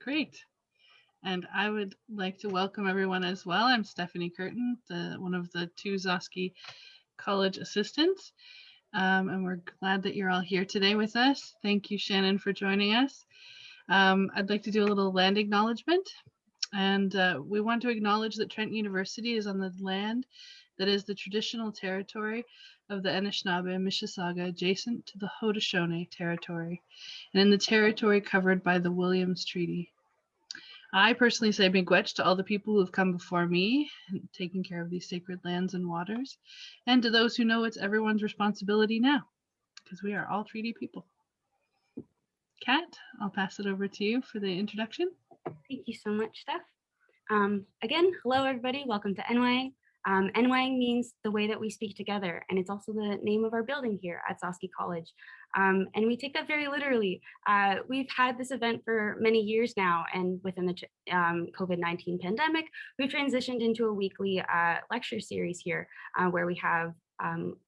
Great. And I would like to welcome everyone as well. I'm Stephanie Curtin, one of the two Gzowski College assistants. And we're glad that you're all here today with us. Thank you, Shannon, for joining us. I'd like to do a little land acknowledgement. And we want to acknowledge that Trent University is on the land that is the traditional territory of the Anishinaabe and Mississauga adjacent to the Haudenosaunee territory, and in the territory covered by the Williams Treaty. I personally say miigwech to all the people who have come before me, taking care of these sacred lands and waters, and to those who know it's everyone's responsibility now, because we are all treaty people. Kat, I'll pass it over to you for the introduction. Thank you so much, Steph. Again, hello everybody, welcome to Enwayaang. Enwayaang means the way that we speak together, and it's also the name of our building here at Gzowski College. And we take that very literally. We've had this event for many years now, and within the COVID-19 pandemic, we've transitioned into a weekly lecture series here where we have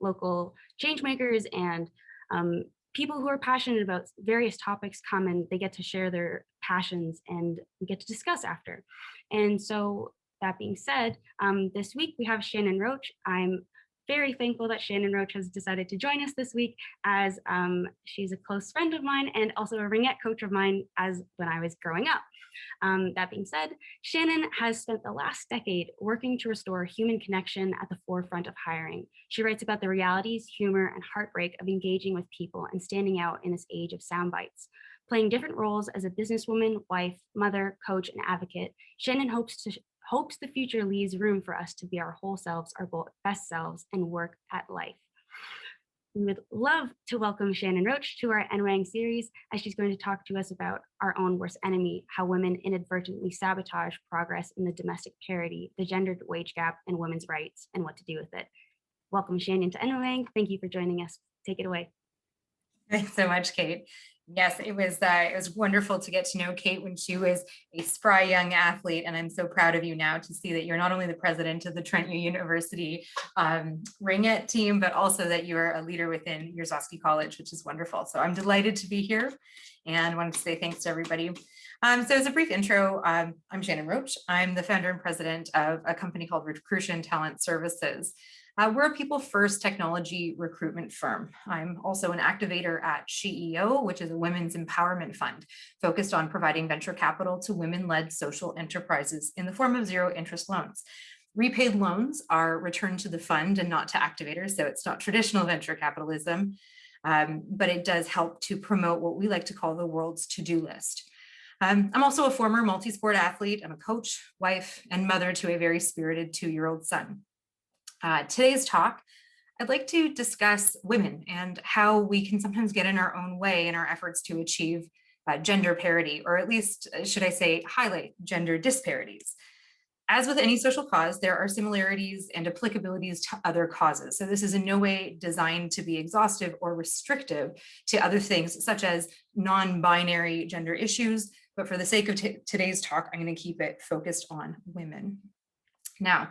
local change makers and people who are passionate about various topics come and they get to share their passions and we get to discuss after. And so that being said, this week we have Shannon Roach. I'm very thankful that Shannon Roach has decided to join us this week as she's a close friend of mine and also a ringette coach of mine as when I was growing up. That being said, Shannon has spent the last decade working to restore human connection at the forefront of hiring. She writes about the realities, humor, and heartbreak of engaging with people and standing out in this age of sound bites. Playing different roles as a businesswoman, wife, mother, coach, and advocate, Shannon hopes the future leaves room for us to be our whole selves, our best selves, and work at life. We would love to welcome Shannon Roach to our Enwayaang series as she's going to talk to us about our own worst enemy, how women inadvertently sabotage progress in the domestic parity, the gendered wage gap, and women's rights, and what to do with it. Welcome, Shannon, to Enwayaang. Thank you for joining us. Take it away. Thanks so much, Kate. Yes, it was wonderful to get to know Kate when she was a spry young athlete, and I'm so proud of you now to see that you're not only the president of the Trent University ringette team, but also that you are a leader within your Gzowski College, which is wonderful. So I'm delighted to be here, and wanted to say thanks to everybody. So as a brief intro, I'm Shannon Roach. I'm the founder and president of a company called Recruition Talent Services. We're a people-first technology recruitment firm. I'm also an activator at SheEO, which is a women's empowerment fund focused on providing venture capital to women-led social enterprises in the form of zero-interest loans. Repaid loans are returned to the fund and not to activators, so it's not traditional venture capitalism, but it does help to promote what we like to call the world's to-do list. I'm also a former multi-sport athlete. I'm a coach, wife, and mother to a very spirited 2-year-old son. Today's talk, I'd like to discuss women and how we can sometimes get in our own way in our efforts to achieve gender parity, or at least, should I say, highlight gender disparities. As with any social cause, there are similarities and applicabilities to other causes. So this is in no way designed to be exhaustive or restrictive to other things, such as non-binary gender issues. But for the sake of today's talk, I'm going to keep it focused on women. Now,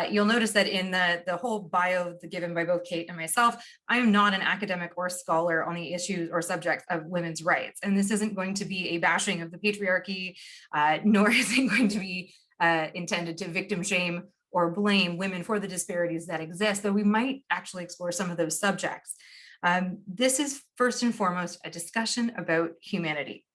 you'll notice that in the whole bio given by both Kate and myself, I am not an academic or scholar on the issues or subjects of women's rights. And this isn't going to be a bashing of the patriarchy, nor is it going to be intended to victim shame or blame women for the disparities that exist, though we might actually explore some of those subjects. This is first and foremost a discussion about humanity.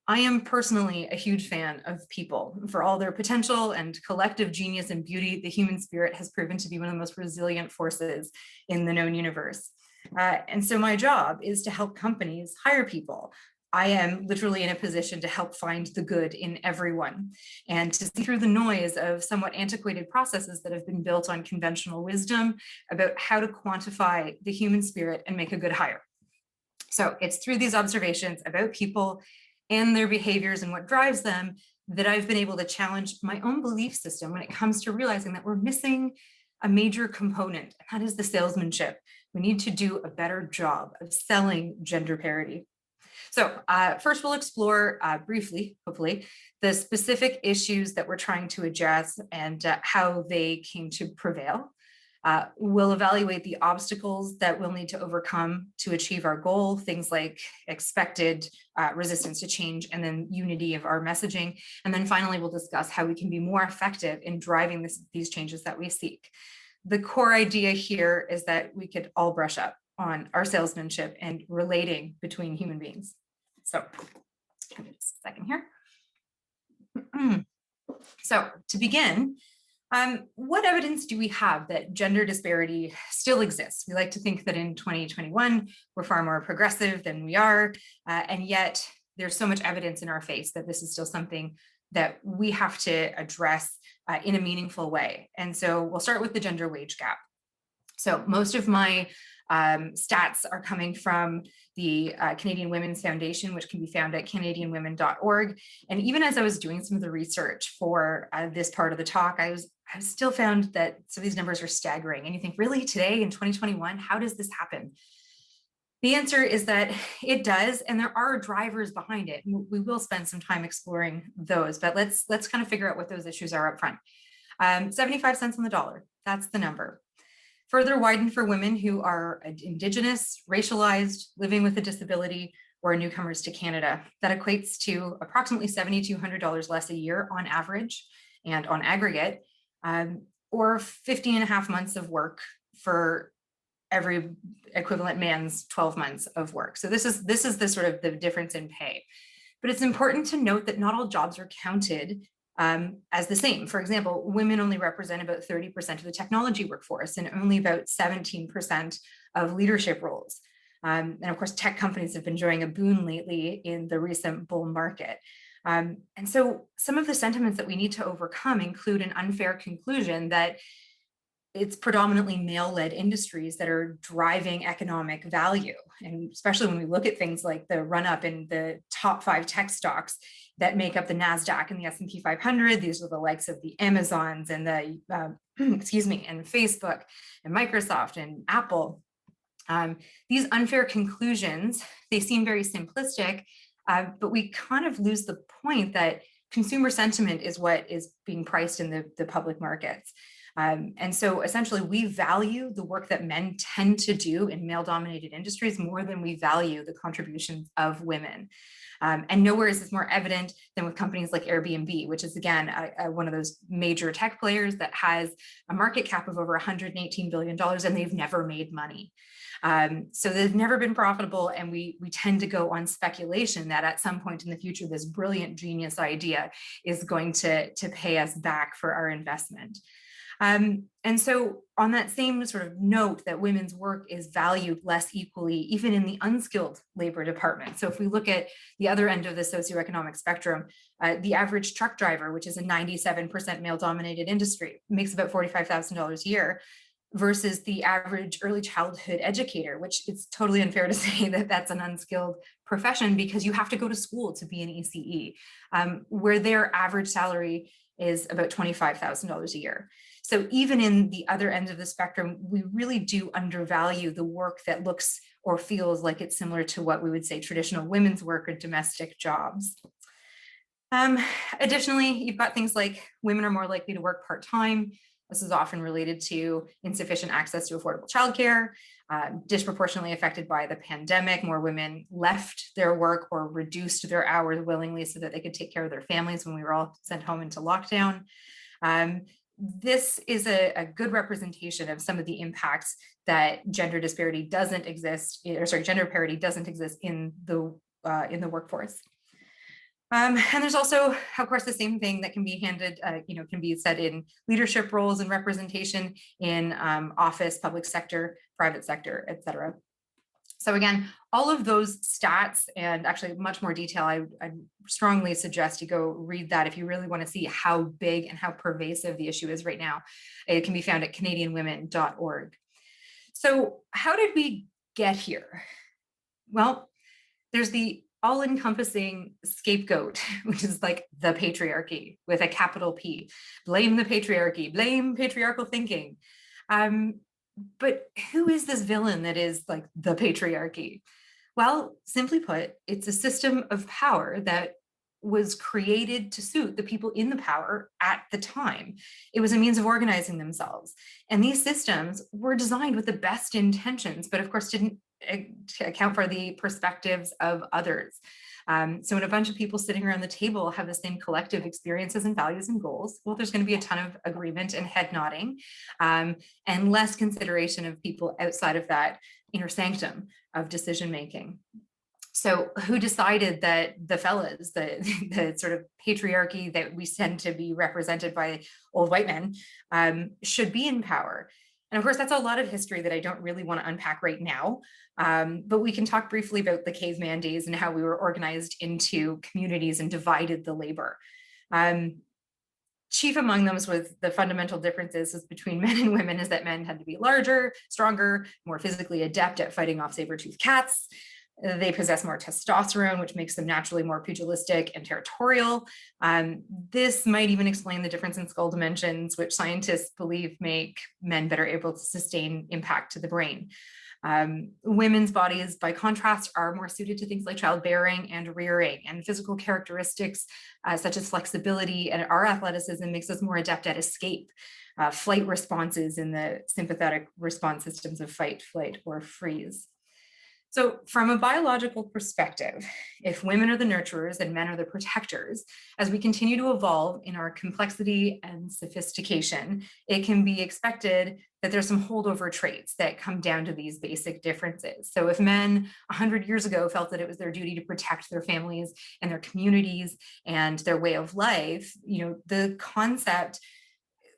I am personally a huge fan of people. For all their potential and collective genius and beauty, the human spirit has proven to be one of the most resilient forces in the known universe. And so my job is to help companies hire people. I am literally in a position to help find the good in everyone and to see through the noise of somewhat antiquated processes that have been built on conventional wisdom about how to quantify the human spirit and make a good hire. So it's through these observations about people and their behaviors and what drives them that I've been able to challenge my own belief system when it comes to realizing that we're missing a major component, and that is the salesmanship. We need to do a better job of selling gender parity. So first we'll explore briefly, hopefully, the specific issues that we're trying to address and how they came to prevail. We'll evaluate the obstacles that we'll need to overcome to achieve our goal, things like expected resistance to change, and then unity of our messaging. And then finally, we'll discuss how we can be more effective in driving these changes that we seek. The core idea here is that we could all brush up on our salesmanship and relating between human beings. So, give me just a second here. So, to begin, what evidence do we have that gender disparity still exists? We like to think that in 2021, we're far more progressive than we are, and yet there's so much evidence in our face that this is still something that we have to address in a meaningful way. And so we'll start with the gender wage gap. So most of my stats are coming from the Canadian Women's Foundation, which can be found at canadianwomen.org. And even as I was doing some of the research for this part of the talk, I still found that some of these numbers are staggering. And you think, really, today in 2021, how does this happen? The answer is that it does, and there are drivers behind it. We will spend some time exploring those, but let's kind of figure out what those issues are up front. 75 cents on the dollar, that's the number. Further widened for women who are Indigenous, racialized, living with a disability, or newcomers to Canada. That equates to approximately $7,200 less a year on average and on aggregate, or 15 and a half months of work for every equivalent man's 12 months of work. So this is the sort of the difference in pay. But it's important to note that not all jobs are counted as the same. For example, women only represent about 30% of the technology workforce and only about 17% of leadership roles. And of course, tech companies have been enjoying a boon lately in the recent bull market. And so some of the sentiments that we need to overcome include an unfair conclusion that it's predominantly male-led industries that are driving economic value. And especially when we look at things like the run-up in the top 5 tech stocks that make up the NASDAQ and the S&P 500, these are the likes of the Amazons and the, and Facebook and Microsoft and Apple. These unfair conclusions, they seem very simplistic, but we kind of lose the point that consumer sentiment is what is being priced in the public markets. And so essentially we value the work that men tend to do in male-dominated industries more than we value the contributions of women. And nowhere is this more evident than with companies like Airbnb, which is again, one of those major tech players that has a market cap of over $118 billion and they've never made money. So they've never been profitable, and we tend to go on speculation that at some point in the future, this brilliant genius idea is going to pay us back for our investment. And so on that same sort of note that women's work is valued less equally, even in the unskilled labor department. So if we look at the other end of the socioeconomic spectrum, the average truck driver, which is a 97% male-dominated industry, makes about $45,000 a year, versus the average early childhood educator, which it's totally unfair to say that that's an unskilled profession because you have to go to school to be an ECE, where their average salary is about $25,000 a year. So even in the other end of the spectrum, we really do undervalue the work that looks or feels like it's similar to what we would say traditional women's work or domestic jobs. Additionally, you've got things like women are more likely to work part-time. This is often related to insufficient access to affordable childcare, disproportionately affected by the pandemic. More women left their work or reduced their hours willingly so that they could take care of their families when we were all sent home into lockdown. This is a good representation of some of the impacts that gender disparity doesn't exist, gender parity doesn't exist in the workforce. And there's also, of course, the same thing that can be can be said in leadership roles and representation in office, public sector, private sector, et cetera. So again, all of those stats and actually much more detail, I strongly suggest you go read that if you really want to see how big and how pervasive the issue is right now. It can be found at canadianwomen.org. So how did we get here? Well, there's the all-encompassing scapegoat, which is like the patriarchy with a capital P. Blame the patriarchy, blame patriarchal thinking. But who is this villain that is like the patriarchy? Well, simply put, it's a system of power that was created to suit the people in the power at the time. It was a means of organizing themselves. And these systems were designed with the best intentions, but of course didn't account for the perspectives of others. So when a bunch of people sitting around the table have the same collective experiences and values and goals, well, there's going to be a ton of agreement and head nodding, and less consideration of people outside of that inner sanctum of decision making. So who decided that the fellas, the sort of patriarchy that we tend to be represented by old white men, should be in power? And of course, that's a lot of history that I don't really want to unpack right now. But we can talk briefly about the Caveman Days and how we were organized into communities and divided the labor. Chief among them was the fundamental differences between men and women is that men had to be larger, stronger, more physically adept at fighting off saber-toothed cats. They possess more testosterone, which makes them naturally more pugilistic and territorial. This might even explain the difference in skull dimensions, which scientists believe make men better able to sustain impact to the brain. Women's bodies, by contrast, are more suited to things like childbearing and rearing, and physical characteristics such as flexibility and our athleticism makes us more adept at escape, flight responses in the sympathetic response systems of fight, flight, or freeze. So from a biological perspective, if women are the nurturers and men are the protectors, as we continue to evolve in our complexity and sophistication, it can be expected that there's some holdover traits that come down to these basic differences. So if men 100 years ago felt that it was their duty to protect their families and their communities and their way of life, the concept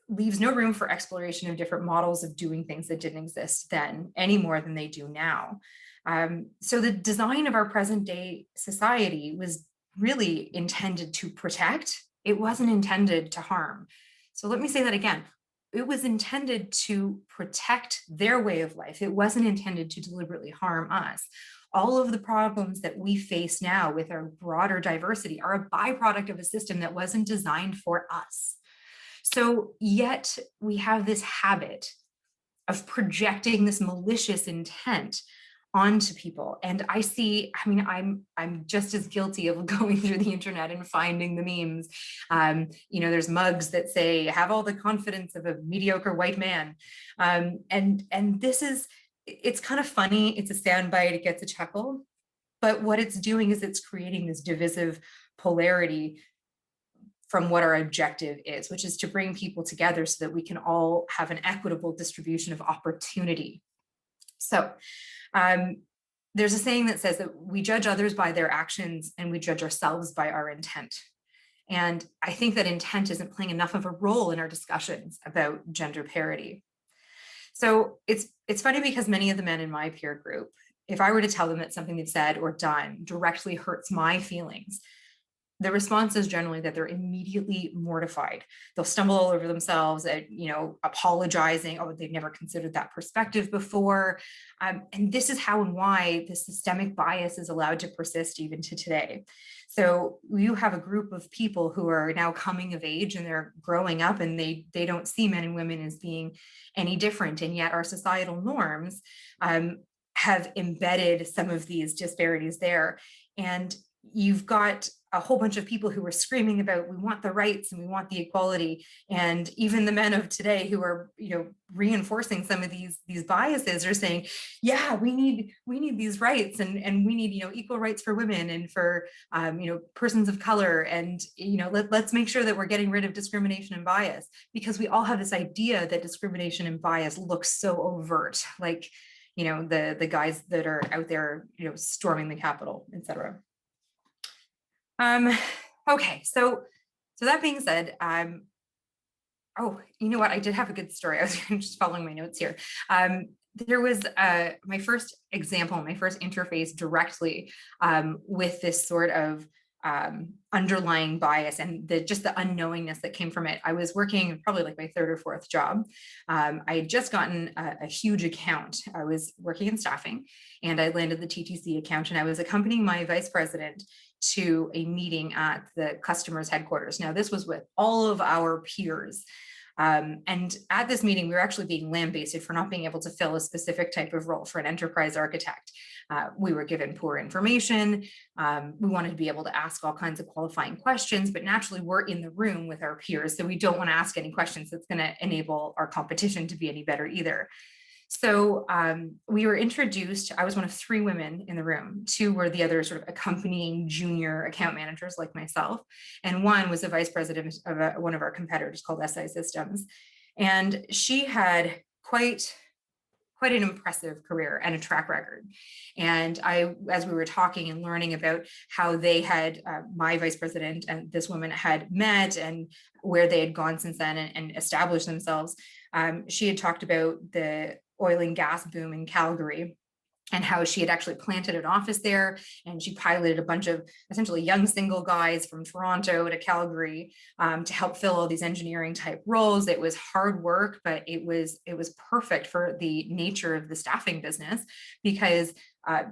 leaves no room for exploration of different models of doing things that didn't exist then any more than they do now. So the design of our present day society was really intended to protect. It wasn't intended to harm. So let me say that again. It was intended to protect their way of life. It wasn't intended to deliberately harm us. All of the problems that we face now with our broader diversity are a byproduct of a system that wasn't designed for us. So yet we have this habit of projecting this malicious intent onto people. And I'm just as guilty of going through the internet and finding the memes. There's mugs that say, have all the confidence of a mediocre white man. And it's kind of funny. It's a soundbite, it gets a chuckle, but what it's doing is it's creating this divisive polarity from what our objective is, which is to bring people together so that we can all have an equitable distribution of opportunity. So there's a saying that says that we judge others by their actions and we judge ourselves by our intent. And I think that intent isn't playing enough of a role in our discussions about gender parity. So it's funny because many of the men in my peer group, if I were to tell them that something they've said or done directly hurts my feelings, the response is generally that they're immediately mortified. They'll stumble all over themselves at, apologizing. Oh, they've never considered that perspective before. And this is how and why the systemic bias is allowed to persist even to today. So you have a group of people who are now coming of age and they're growing up and they don't see men and women as being any different. And yet our societal norms have embedded some of these disparities there. And you've got a whole bunch of people who are screaming about, we want the rights and we want the equality. And even the men of today who are, reinforcing some of these biases are saying, yeah, we need these rights and we need, equal rights for women and for, persons of color. And, let's make sure that we're getting rid of discrimination and bias, because we all have this idea that discrimination and bias looks so overt, like, the guys that are out there, storming the Capitol, et cetera. Okay, so that being said, oh, you know what? I did have a good story. I was just following my notes here. There was my first example, my first interface directly with this sort of underlying bias and just the unknowingness that came from it. I was working probably like my third or fourth job. I had just gotten a huge account. I was working in staffing and I landed the TTC account and I was accompanying my vice president to a meeting at the customer's headquarters. Now, this was with all of our peers. And at this meeting, we were actually being lambasted for not being able to fill a specific type of role for an enterprise architect. We were given poor information. We wanted to be able to ask all kinds of qualifying questions, but naturally we're in the room with our peers, so we don't want to ask any questions that's going to enable our competition to be any better either. So we were introduced, I was one of 3 women in the room. 2 were the other sort of accompanying junior account managers like myself. And 1 was a vice president of one of our competitors called SI Systems. And she had quite an impressive career and a track record. And as we were talking and learning about how they had, my vice president and this woman had met and where they had gone since then and established themselves, she had talked about the oil and gas boom in Calgary and how she had actually planted an office there, and she piloted a bunch of essentially young single guys from Toronto to Calgary to help fill all these engineering type roles. It was hard work, but it was perfect for the nature of the staffing business because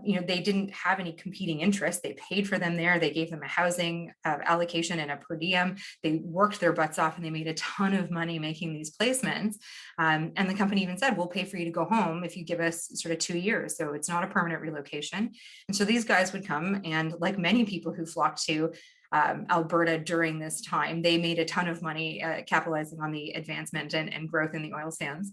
they didn't have any competing interests. They paid for them there. They gave them a housing allocation and a per diem. They worked their butts off and they made a ton of money making these placements. And the company even said, we'll pay for you to go home if you give us sort of 2 years. So it's not a permanent relocation. And so these guys would come, and like many people who flocked to Alberta during this time, they made a ton of money capitalizing on the advancement and growth in the oil sands.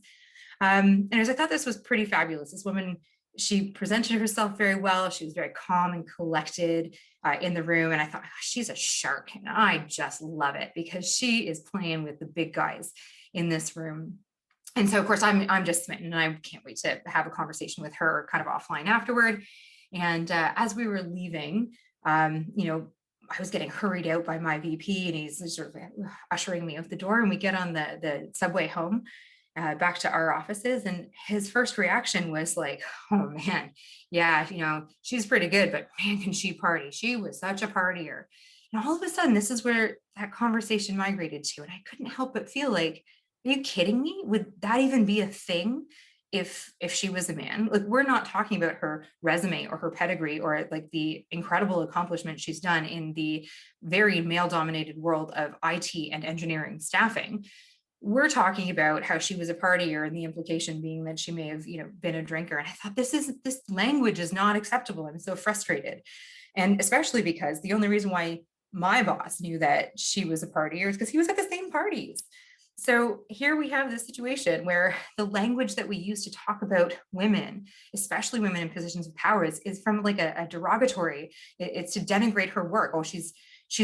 And as I thought this was pretty fabulous, this woman, she presented herself very well. She was very calm and collected in the room. And I thought, she's a shark. And I just love it because she is playing with the big guys in this room. And so, of course, I'm just smitten, and I can't wait to have a conversation with her kind of offline afterward. And as we were leaving, I was getting hurried out by my VP, and he's sort of ushering me out the door. And we get on the subway home back to our offices, and his first reaction was like, "Oh man, yeah, she's pretty good, but man, can she party? She was such a partier." And all of a sudden, this is where that conversation migrated to, and I couldn't help but feel like, are you kidding me? Would that even be a thing if she was a man? Like, we're not talking about her resume or her pedigree or like the incredible accomplishment she's done in the very male-dominated world of IT and engineering staffing. We're talking about how she was a partier, and the implication being that she may have, been a drinker. And I thought, this language is not acceptable. I'm so frustrated. And especially because the only reason why my boss knew that she was a partier is because he was at the same parties. So here we have this situation where the language that we use to talk about women, especially women in positions of power, is from like a derogatory. It's to denigrate her work. Oh, she's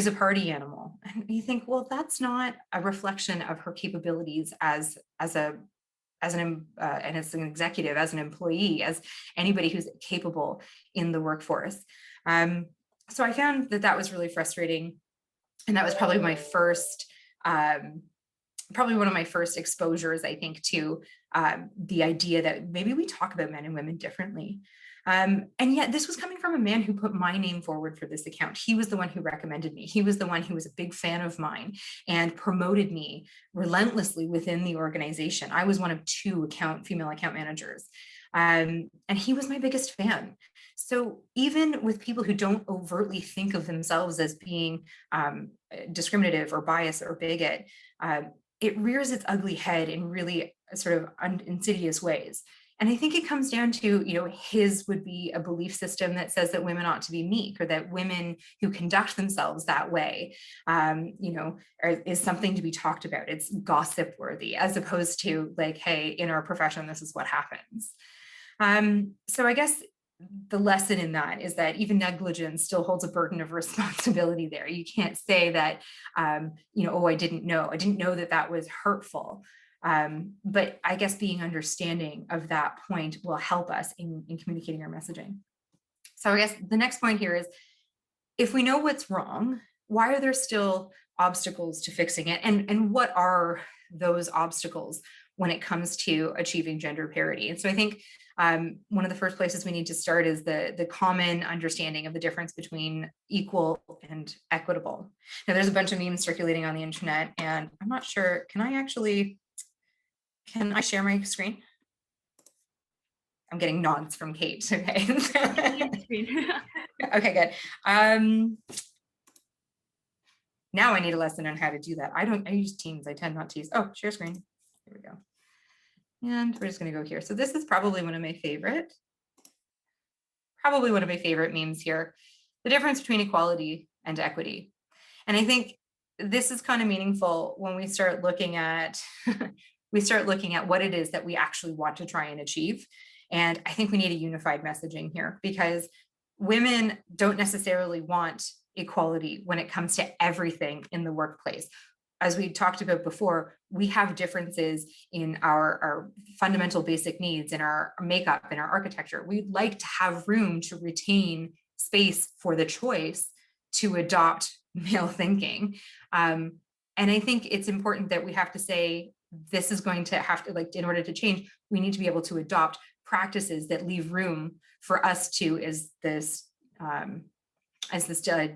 a party animal. And you think, well, that's not a reflection of her capabilities as an executive, as an employee, as anybody who's capable in the workforce. So I found that was really frustrating. And that was probably my first, probably one of my first exposures, I think, to the idea that maybe we talk about men and women differently. And yet this was coming from a man who put my name forward for this account. He was the one who recommended me. He was the one who was a big fan of mine and promoted me relentlessly within the organization. I was one of 2 female account managers. And he was my biggest fan. So even with people who don't overtly think of themselves as being discriminative or biased or bigot, it rears its ugly head in really sort of insidious ways. And I think it comes down to, his would be a belief system that says that women ought to be meek, or that women who conduct themselves that way, is something to be talked about. It's gossip worthy, as opposed to like, hey, in our profession, this is what happens. So I guess the lesson in that is that even negligence still holds a burden of responsibility there. You can't say that, oh, I didn't know that was hurtful. But I guess being understanding of that point will help us in communicating our messaging. So I guess the next point here is, if we know what's wrong, why are there still obstacles to fixing it? And what are those obstacles when it comes to achieving gender parity? And so I think one of the first places we need to start is the common understanding of the difference between equal and equitable. Now, there's a bunch of memes circulating on the internet, and I'm not sure, can I share my screen? I'm getting nods from Kate. Okay. Okay, good. Now I need a lesson on how to do that. I use Teams. I tend not to use, oh, share screen. Here we go. And we're just going to go here. So this is probably one of my favorite memes here, the difference between equality and equity. And I think this is kind of meaningful when we start looking at what it is that we actually want to try and achieve. And I think we need a unified messaging here, because women don't necessarily want equality when it comes to everything in the workplace. As we talked about before, we have differences in our fundamental basic needs, in our makeup, in our architecture. We'd like to have room to retain space for the choice to adopt male thinking. And I think it's important that we have to say, this is going to have to, like, in order to change, we need to be able to adopt practices that leave room for us to, as this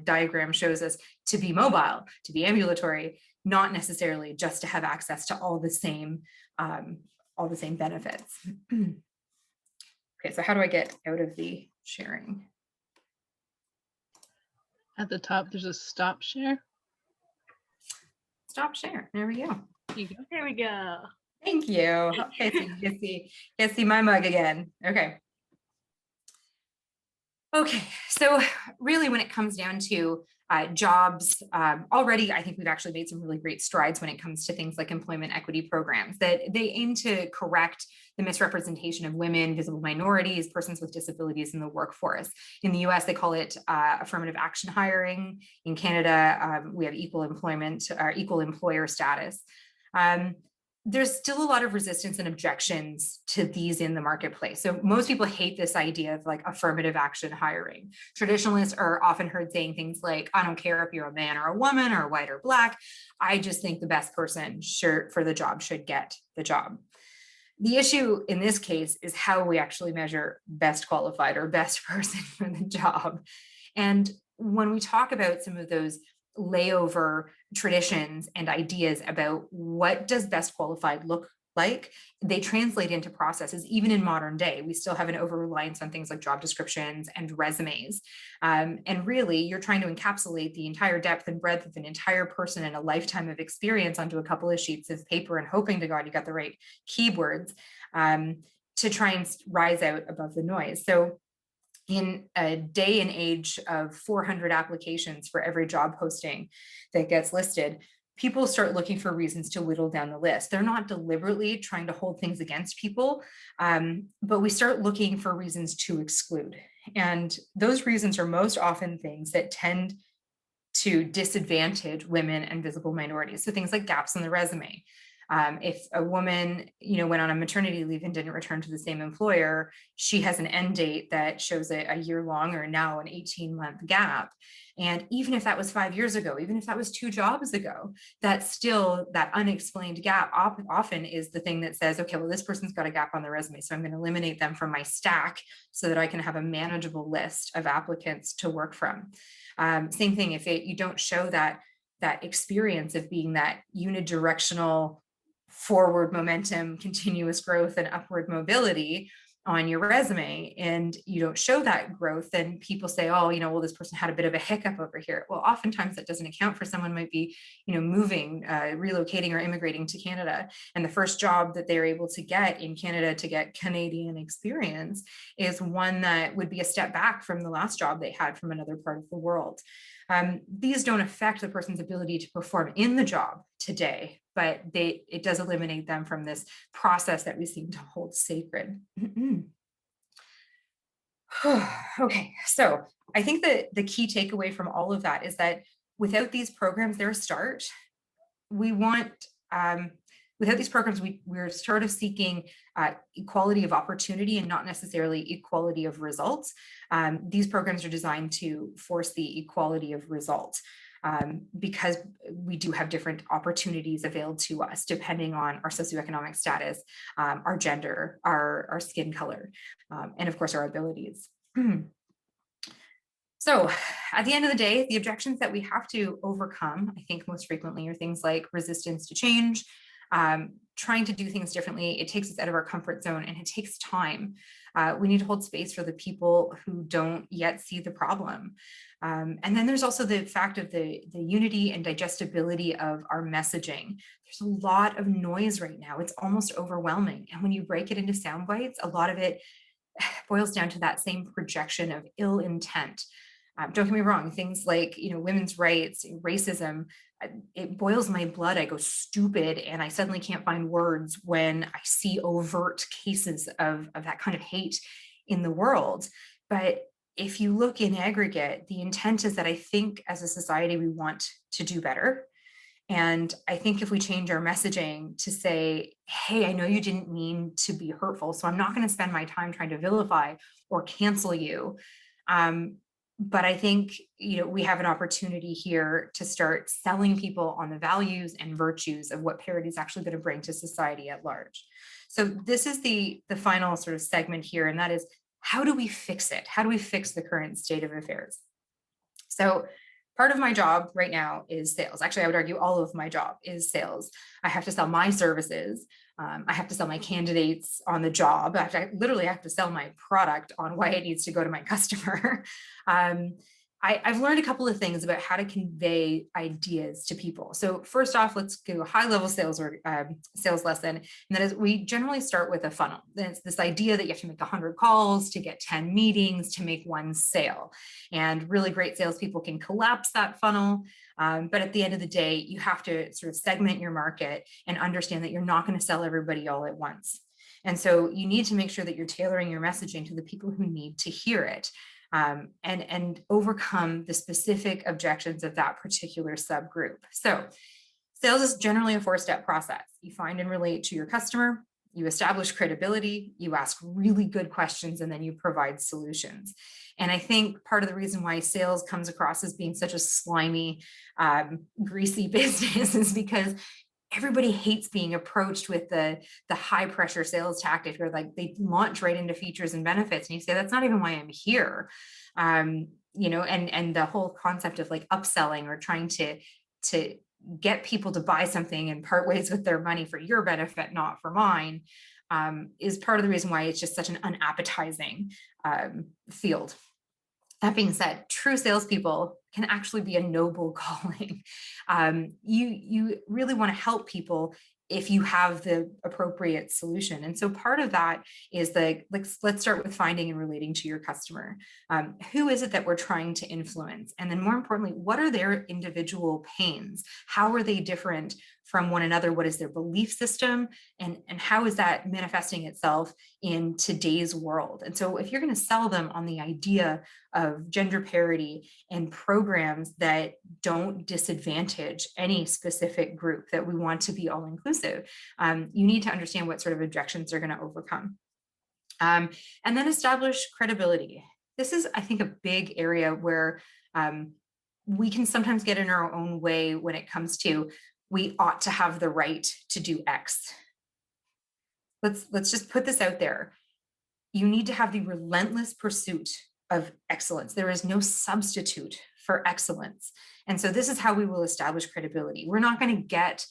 diagram shows us, to be mobile, to be ambulatory, not necessarily just to have access to all the same benefits. Okay, so how do I get out of the sharing? At the top, there's a stop share. Stop share. There we go. There we go. Thank you. Okay, so you can see my mug again. Okay. Okay, so really when it comes down to jobs, already I think we've actually made some really great strides when it comes to things like employment equity programs that they aim to correct the misrepresentation of women, visible minorities, persons with disabilities in the workforce. In the US, they call it affirmative action hiring. In Canada, we have equal employment or equal employer status. There's still a lot of resistance and objections to these in the marketplace. So most people hate this idea of like affirmative action hiring. Traditionalists are often heard saying things like, I don't care if you're a man or a woman or white or black. I just think the best person for the job should get the job. The issue in this case is how we actually measure best qualified or best person for the job. And when we talk about some of those layover traditions and ideas about what does best qualified look like, they translate into processes. Even in modern day, we still have an over-reliance on things like job descriptions and resumes. And really, you're trying to encapsulate the entire depth and breadth of an entire person and a lifetime of experience onto a couple of sheets of paper and hoping to God you got the right keywords to try and rise out above the noise. So in a day and age of 400 applications for every job posting that gets listed, people start looking for reasons to whittle down the list. They're not deliberately trying to hold things against people, but we start looking for reasons to exclude. And those reasons are most often things that tend to disadvantage women and visible minorities. So things like gaps in the resume. If a woman, went on a maternity leave and didn't return to the same employer, she has an end date that shows a year long or now an 18-month gap. And even if that was 5 years ago, even if that was 2 jobs ago, that's still that unexplained gap often is the thing that says, okay, well, this person's got a gap on their resume, so I'm going to eliminate them from my stack so that I can have a manageable list of applicants to work from. Same thing, if you don't show that experience of being that unidirectional forward momentum, continuous growth, and upward mobility on your resume, and you don't show that growth, then people say, oh, well, this person had a bit of a hiccup over here. Well, oftentimes that doesn't account for someone might be, moving, relocating or immigrating to Canada. And the first job that they're able to get in Canada to get Canadian experience is one that would be a step back from the last job they had from another part of the world. These don't affect the person's ability to perform in the job today, but it does eliminate them from this process that we seem to hold sacred. Okay, so I think that the key takeaway from all of that is that without these programs, they're a start. Without these programs, we're sort of seeking equality of opportunity and not necessarily equality of results. These programs are designed to force the equality of results because we do have different opportunities available to us depending on our socioeconomic status, our gender, our skin color, and of course our abilities. So at the end of the day, the objections that we have to overcome, I think most frequently, are things like resistance to change, trying to do things differently. It takes us out of our comfort zone and it takes time. We need to hold space for the people who don't yet see the problem. And then there's also the fact of the unity and digestibility of our messaging. There's a lot of noise right now. It's almost overwhelming. And when you break it into sound bites, a lot of it boils down to that same projection of ill intent. Don't get me wrong, things like, women's rights, racism, it boils my blood. I go stupid and I suddenly can't find words when I see overt cases of that kind of hate in the world. But if you look in aggregate, the intent is that I think as a society, we want to do better. And I think if we change our messaging to say, hey, I know you didn't mean to be hurtful, so I'm not going to spend my time trying to vilify or cancel you. But I think, we have an opportunity here to start selling people on the values and virtues of what parity is actually going to bring to society at large. So this is the final sort of segment here, and that is, how do we fix it? How do we fix the current state of affairs? So part of my job right now is sales. Actually, I would argue all of my job is sales. I have to sell my services. I have to sell my candidates on the job. I literally have to sell my product on why it needs to go to my customer. I've learned a couple of things about how to convey ideas to people. So first off, let's do a high-level sales lesson. And that is, we generally start with a funnel. It's this idea that you have to make 100 calls to get 10 meetings to make one sale. And really great salespeople can collapse that funnel. But at the end of the day, you have to sort of segment your market and understand that you're not going to sell everybody all at once. And so you need to make sure that you're tailoring your messaging to the people who need to hear it. And overcome the specific objections of that particular subgroup. So sales is generally a 4-step process. You find and relate to your customer, you establish credibility, you ask really good questions, and then you provide solutions. And I think part of the reason why sales comes across as being such a slimy, greasy business is because everybody hates being approached with the high pressure sales tactic, where like they launch right into features and benefits. And you say, that's not even why I'm here. And the whole concept of like upselling or trying to get people to buy something and part ways with their money for your benefit, not for mine, is part of the reason why it's just such an unappetizing field. That being said, true salespeople can actually be a noble calling. You really want to help people if you have the appropriate solution. And so part of that is let's start with finding and relating to your customer. Who is it that we're trying to influence? And then more importantly, what are their individual pains? How are they different from one another? What is their belief system? And how is that manifesting itself in today's world? And so if you're going to sell them on the idea of gender parity and programs that don't disadvantage any specific group, that we want to be all inclusive, you need to understand what sort of objections they're going to overcome. And then establish credibility. This is, I think, a big area where we can sometimes get in our own way when it comes to, we ought to have the right to do X. Let's just put this out there. You need to have the relentless pursuit of excellence. There is no substitute for excellence. And so this is how we will establish credibility. We're not going to get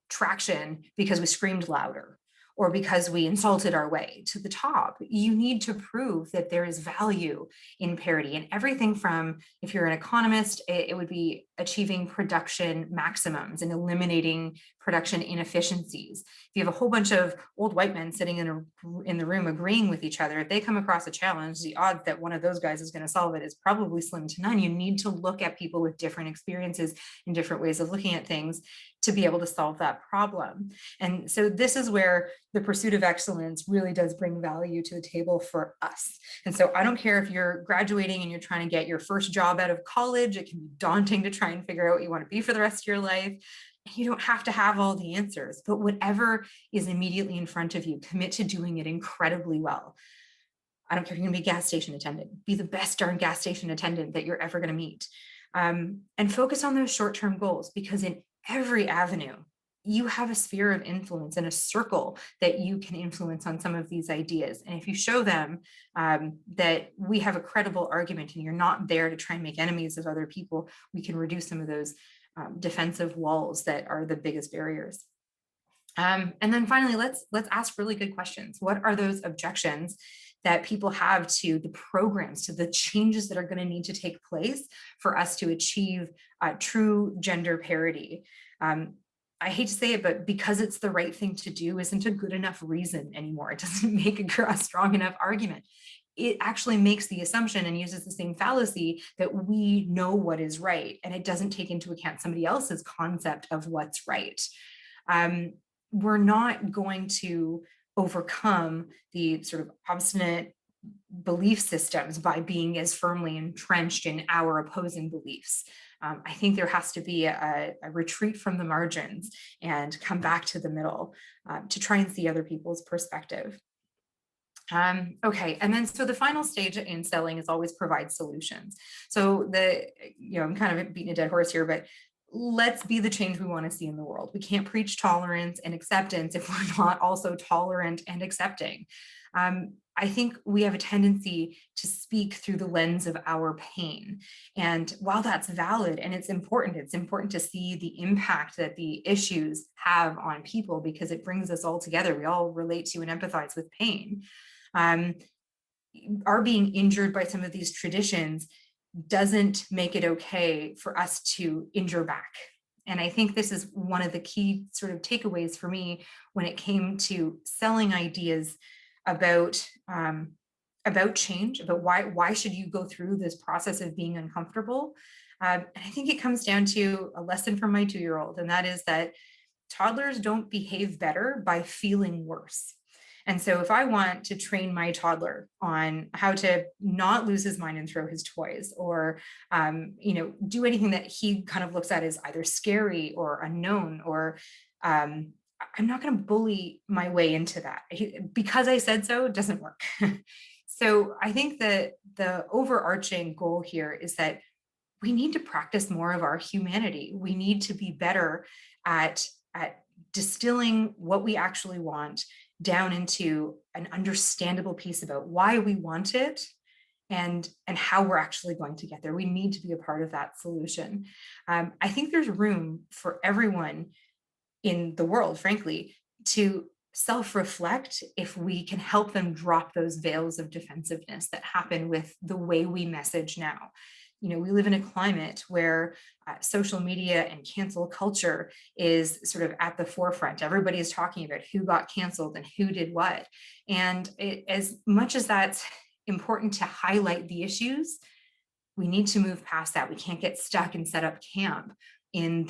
traction because we screamed louder or because we insulted our way to the top. You need to prove that there is value in parity. And everything from, if you're an economist, it would be achieving production maximums and eliminating production inefficiencies. If you have a whole bunch of old white men sitting in the room agreeing with each other, if they come across a challenge, the odds that one of those guys is going to solve it is probably slim to none. You need to look at people with different experiences and different ways of looking at things to be able to solve that problem. And so this is where the pursuit of excellence really does bring value to the table for us. And so I don't care if you're graduating and you're trying to get your first job out of college. It can be daunting to try and figure out what you want to be for the rest of your life. You don't have to have all the answers, but whatever is immediately in front of you, commit to doing it incredibly well. I don't care if you're going to be a gas station attendant, be the best darn gas station attendant that you're ever going to meet. And focus on those short-term goals, because in every avenue, you have a sphere of influence and a circle that you can influence on some of these ideas. And if you show them that we have a credible argument and you're not there to try and make enemies of other people, we can reduce some of those defensive walls that are the biggest barriers. And then finally, let's ask really good questions. What are those objections that people have to the programs, to the changes that are going to need to take place for us to achieve true gender parity. I hate to say it, but because it's the right thing to do isn't a good enough reason anymore. It doesn't make a strong enough argument. It actually makes the assumption and uses the same fallacy that we know what is right, and it doesn't take into account somebody else's concept of what's right. We're not going to overcome the sort of obstinate belief systems by being as firmly entrenched in our opposing beliefs. I think there has to be a retreat from the margins and come back to the middle to try and see other people's perspective. Okay, and then so the final stage in selling is always provide solutions. So I'm kind of beating a dead horse here, but let's be the change we want to see in the world. We can't preach tolerance and acceptance if we're not also tolerant and accepting. I think we have a tendency to speak through the lens of our pain. And while that's valid and it's important to see the impact that the issues have on people because it brings us all together. We all relate to and empathize with pain. Our being injured by some of these traditions doesn't make it okay for us to injure back. And I think this is one of the key sort of takeaways for me when it came to selling ideas about change, about why should you go through this process of being uncomfortable. And I think it comes down to a lesson from my 2-year-old, and that is that toddlers don't behave better by feeling worse. And so if I want to train my toddler on how to not lose his mind and throw his toys, or do anything that he kind of looks at as either scary or unknown, or I'm not going to bully my way into that. Because I said so, it doesn't work. So I think that the overarching goal here is that we need to practice more of our humanity. We need to be better at distilling what we actually want down into an understandable piece about why we want it and how we're actually going to get there. We need to be a part of that solution. I think there's room for everyone in the world, frankly, to self-reflect if we can help them drop those veils of defensiveness that happen with the way we message now. We live in a climate where social media and cancel culture is sort of at the forefront. Everybody is talking about who got canceled and who did what. And as much as that's important to highlight the issues, we need to move past that. We can't get stuck and set up camp in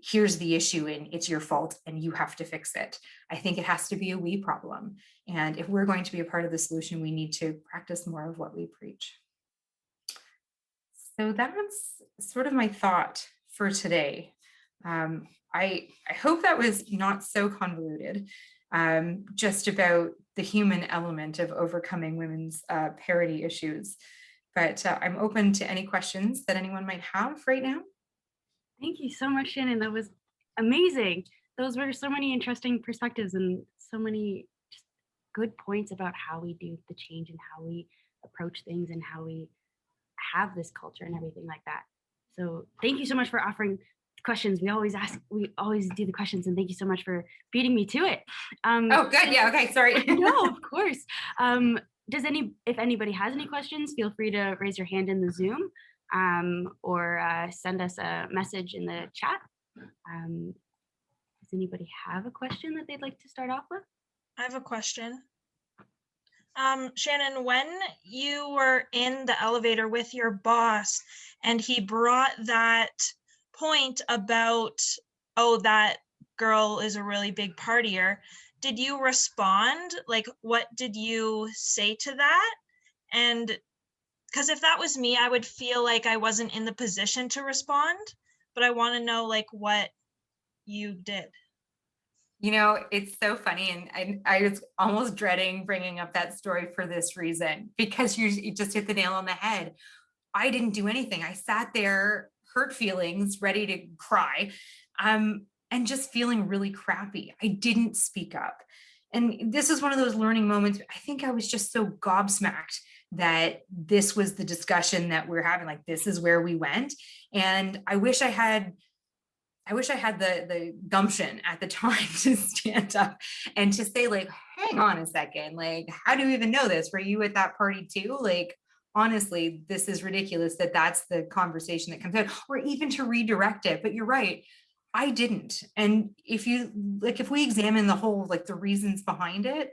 here's the issue and it's your fault and you have to fix it. I think it has to be a we problem. And if we're going to be a part of the solution, we need to practice more of what we preach. So that's sort of my thought for today. I hope that was not so convoluted, just about the human element of overcoming women's parity issues. But I'm open to any questions that anyone might have right now. Thank you so much, Shannon. That was amazing. Those were so many interesting perspectives and so many just good points about how we do the change and how we approach things and how we have this culture and everything like that. So thank you so much for offering questions. We always do the questions, and thank you so much for beating me to it. Oh, good. Yeah. Okay. Sorry. No, of course. If anybody has any questions, feel free to raise your hand in the Zoom, or send us a message in the chat. Does anybody have a question that they'd like to start off with? I have a question. Shannon, when you were in the elevator with your boss and he brought that point about, oh, that girl is a really big partier, did you respond? Like, what did you say to that? And because if that was me, I would feel like I wasn't in the position to respond, but I want to know like what you did. It's so funny. And I was almost dreading bringing up that story for this reason, because you just hit the nail on the head. I didn't do anything. I sat there, hurt feelings, ready to cry, and just feeling really crappy. I didn't speak up. And this is one of those learning moments. I think I was just so gobsmacked that this was the discussion that we're having, like this is where we went. And I wish I had I wish I had the gumption at the time to stand up and to say, like, hang on a second, like, how do you even know this? Were you at that party too? Like, honestly, this is ridiculous that that's the conversation that comes out, or even to redirect it. But you're right, I didn't. And if we examine the whole, like, the reasons behind it,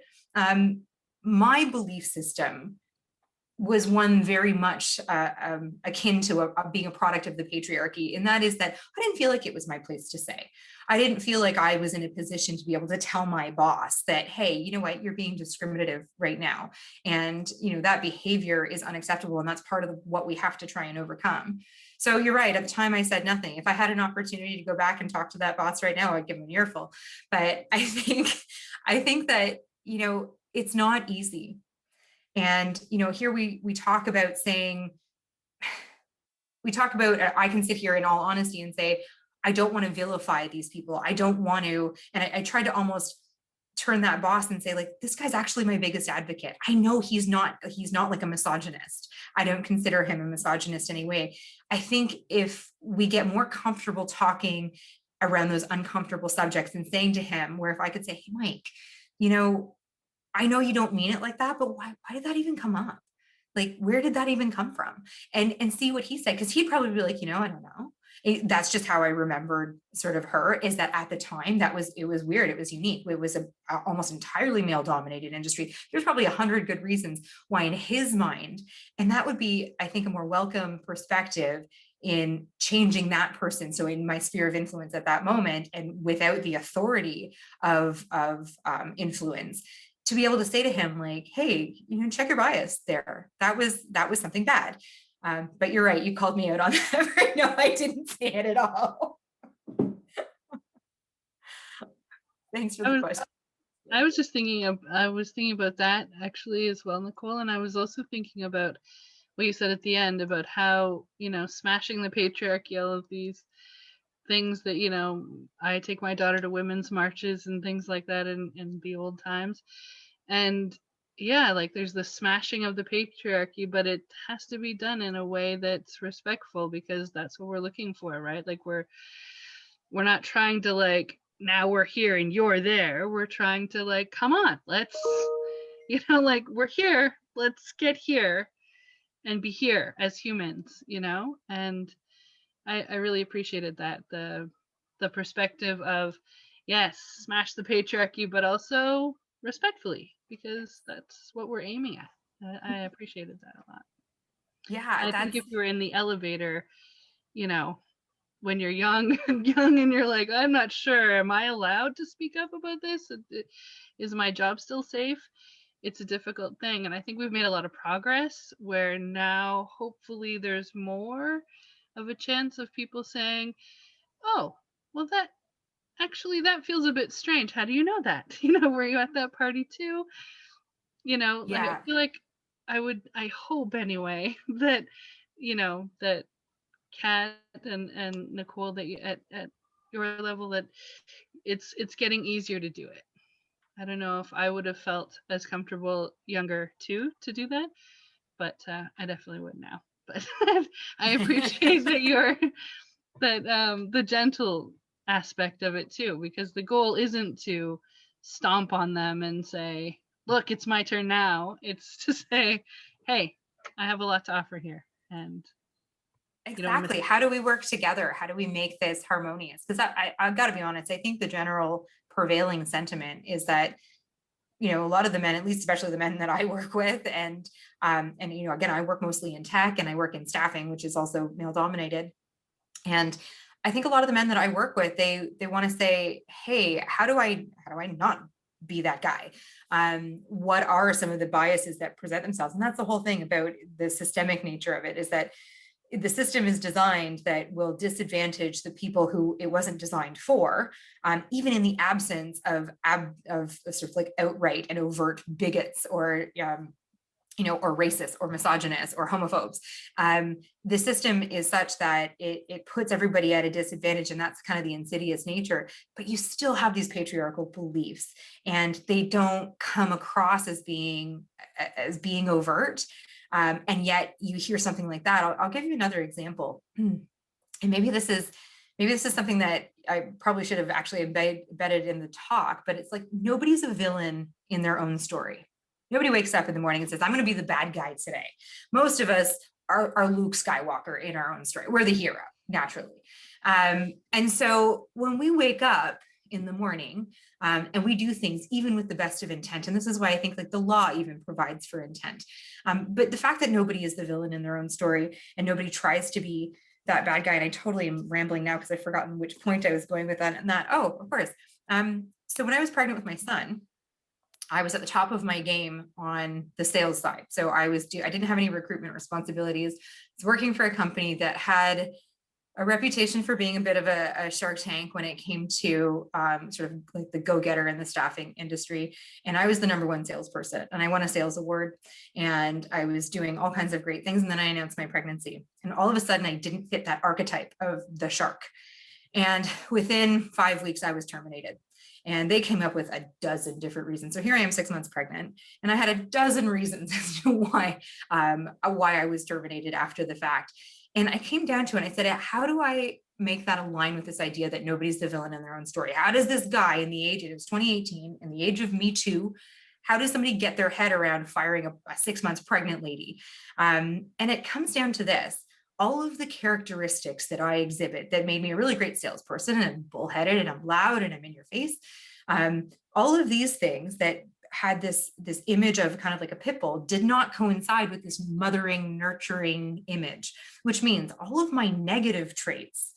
my belief system was one very much akin to being a product of the patriarchy. And that is that I didn't feel like it was my place to say. I didn't feel like I was in a position to be able to tell my boss that, hey, you know what, you're being discriminative right now. And, that behavior is unacceptable. And that's part of what we have to try and overcome. So you're right. At the time I said nothing. If I had an opportunity to go back and talk to that boss right now, I'd give him an earful. But I think that, it's not easy. And, here we talk about saying, I can sit here in all honesty and say, I don't want to vilify these people. I don't want to, and I tried to almost turn that boss and say, like, this guy's actually my biggest advocate. I know he's not like a misogynist. I don't consider him a misogynist anyway. I think if we get more comfortable talking around those uncomfortable subjects and saying to him, where if I could say, hey, Mike, I know you don't mean it like that, but why did that even come up? Like, where did that even come from? And see what he said, because he'd probably be like, I don't know. That's just how I remembered sort of her, is that at the time it was weird. It was unique. It was a almost entirely male dominated industry. There's probably 100 good reasons why in his mind, and that would be, I think, a more welcome perspective in changing that person. So in my sphere of influence at that moment, and without the authority of influence, to be able to say to him, like, hey, check your bias there. That was something bad. But you're right. You called me out on that. No, I didn't say it at all. Thanks for the question. I was thinking about that actually as well, Nicole. And I was also thinking about what you said at the end about how, smashing the patriarchy, all of these things that, I take my daughter to women's marches and things like that in the old times. And yeah, like there's the smashing of the patriarchy, but it has to be done in a way that's respectful, because that's what we're looking for, right? Like we're not trying to, like, now we're here and you're there. We're trying to, like, come on, let's, like, we're here, let's get here and be here as humans, and I really appreciated that, the perspective of, yes, smash the patriarchy, but also respectfully, because that's what we're aiming at. I appreciated that a lot. Yeah, I think if you were in the elevator, when you're young and you're like, I'm not sure, am I allowed to speak up about this? Is my job still safe? It's a difficult thing. And I think we've made a lot of progress where now hopefully there's more of a chance of people saying, oh, well, that feels a bit strange. How do you know that? Were you at that party too? Yeah. I feel like I hope anyway that, that Kat and Nicole, that you at your level, that it's getting easier to do it. I don't know if I would have felt as comfortable younger too to do that, but I definitely would now. But I appreciate that the gentle aspect of it too, because the goal isn't to stomp on them and say, look, it's my turn now. It's to say, hey, I have a lot to offer here. And exactly. How do we work together? How do we make this harmonious? Because I've got to be honest, I think the general prevailing sentiment is that, a lot of the men, at least especially the men that I work with, and again, I work mostly in tech and I work in staffing, which is also male dominated. And I think a lot of the men that I work with, they want to say, hey, how do I not be that guy? What are some of the biases that present themselves? And that's the whole thing about the systemic nature of it, is that the system is designed that will disadvantage the people who it wasn't designed for, even in the absence of sort of like outright and overt bigots or or racist or misogynist or homophobes. The system is such that it puts everybody at a disadvantage, and that's kind of the insidious nature. But you still have these patriarchal beliefs, and they don't come across as being overt. And yet you hear something like that. I'll give you another example. And maybe this is maybe this is something that I probably should have actually embedded in the talk, but it's like, nobody's a villain in their own story. Nobody wakes up in the morning and says, I'm going to be the bad guy today. Most of us are Luke Skywalker in our own story. We're the hero, naturally. And so when we wake up in the morning, and we do things even with the best of intent, and this is why I think like the law even provides for intent. But the fact that nobody is the villain in their own story and nobody tries to be that bad guy, and I totally am rambling now because I've forgotten which point I was going with that. And that, oh, of course. So when I was pregnant with my son, I was at the top of my game on the sales side. So I didn't have any recruitment responsibilities. I was working for a company that had a reputation for being a bit of a Shark Tank when it came to sort of like the go-getter in the staffing industry. And I was the #1 salesperson, and I won a sales award, and I was doing all kinds of great things. And then I announced my pregnancy, and all of a sudden I didn't fit that archetype of the shark. And within 5 weeks, I was terminated. And they came up with a dozen different reasons. So here I am 6 months pregnant, and I had a dozen reasons as to why I was terminated after the fact. And I came down to it, and I said, how do I make that align with this idea that nobody's the villain in their own story? How does this guy in the age, it was 2018, in the age of Me Too, how does somebody get their head around firing a 6 months pregnant lady? And it comes down to this. All of the characteristics that I exhibit that made me a really great salesperson, and I'm bullheaded and I'm loud and I'm in your face. All of these things that had this image of kind of like a pit bull did not coincide with this mothering, nurturing image, which means all of my negative traits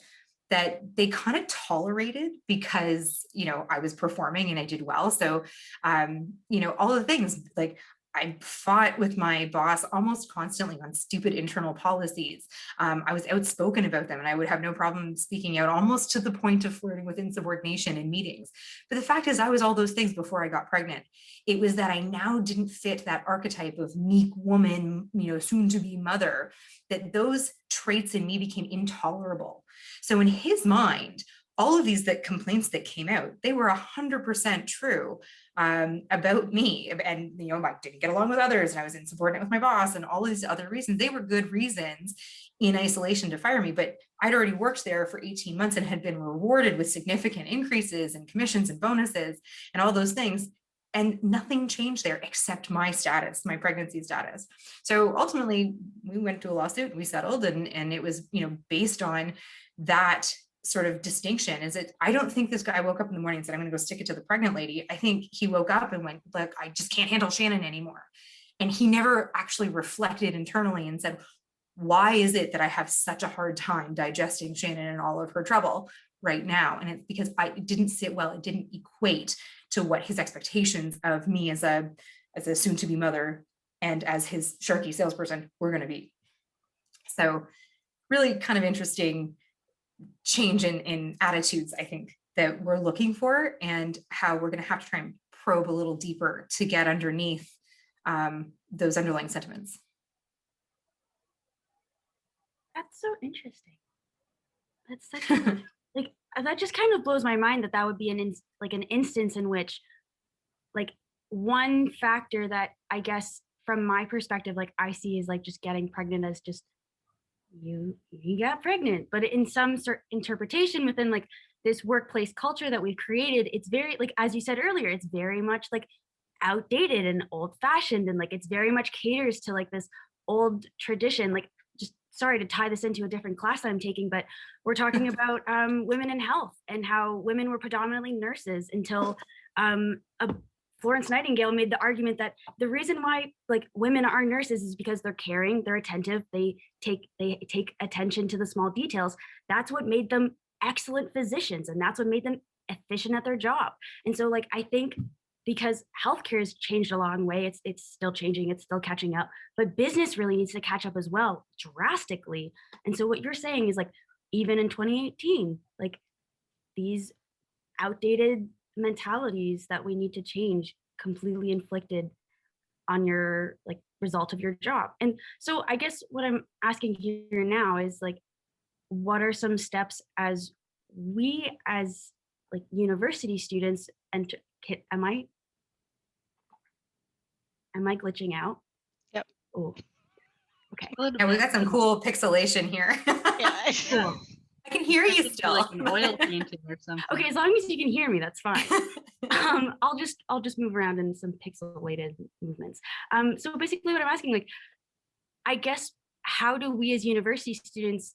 that they kind of tolerated because, I was performing and I did well. So, all the things like I fought with my boss almost constantly on stupid internal policies. I was outspoken about them, and I would have no problem speaking out, almost to the point of flirting with insubordination in meetings. But the fact is, I was all those things before I got pregnant. It was that I now didn't fit that archetype of meek woman, soon to be mother, that those traits in me became intolerable. So in his mind, all of these complaints that came out, they were 100% true about me. And, I didn't get along with others, and I was insubordinate with my boss, and all these other reasons. They were good reasons in isolation to fire me. But I'd already worked there for 18 months and had been rewarded with significant increases and commissions and bonuses and all those things. And nothing changed there except my status, my pregnancy status. So ultimately, we went to a lawsuit, we settled, and it was, based on that sort of distinction. Is it, I don't think this guy woke up in the morning and said, I'm going to go stick it to the pregnant lady. I think he woke up and went, look, I just can't handle Shannon anymore. And he never actually reflected internally and said, why is it that I have such a hard time digesting Shannon and all of her trouble right now? And it's because it didn't sit well. It didn't equate to what his expectations of me as a soon-to-be mother and as his sharky salesperson were going to be. So really kind of interesting change in attitudes, I think, that we're looking for, and how we're going to have to try and probe a little deeper to get underneath those underlying sentiments. That's so interesting. That's such a, like, that just kind of blows my mind that would be an instance in which, like, one factor that I guess from my perspective, like, I see is like just getting pregnant as just you got pregnant. But in some interpretation within like this workplace culture that we've created, it's very, like, as you said earlier, it's very much like outdated and old fashioned, and like it's very much caters to like this old tradition. Like, just sorry to tie this into a different class I'm taking, but we're talking about women in health and how women were predominantly nurses until Florence Nightingale made the argument that the reason why like women are nurses is because they're caring, they're attentive, they take attention to the small details. That's what made them excellent physicians, and that's what made them efficient at their job. And so like, I think because healthcare has changed a long way, it's still changing, it's still catching up, but business really needs to catch up as well, drastically. And so what you're saying is like, even in 2018, like these outdated mentalities that we need to change completely inflicted on your like result of your job. And so I guess what I'm asking here now is like, what are some steps as we as like university students, and am I glitching out? Yep. Oh, okay. Yeah, we got some cool pixelation here. Yeah. So I can hear you Just still. like an oil painting or something. Okay, as long as you can hear me, that's fine. I'll just move around in some pixelated movements. So basically what I'm asking, like, I guess, how do we as university students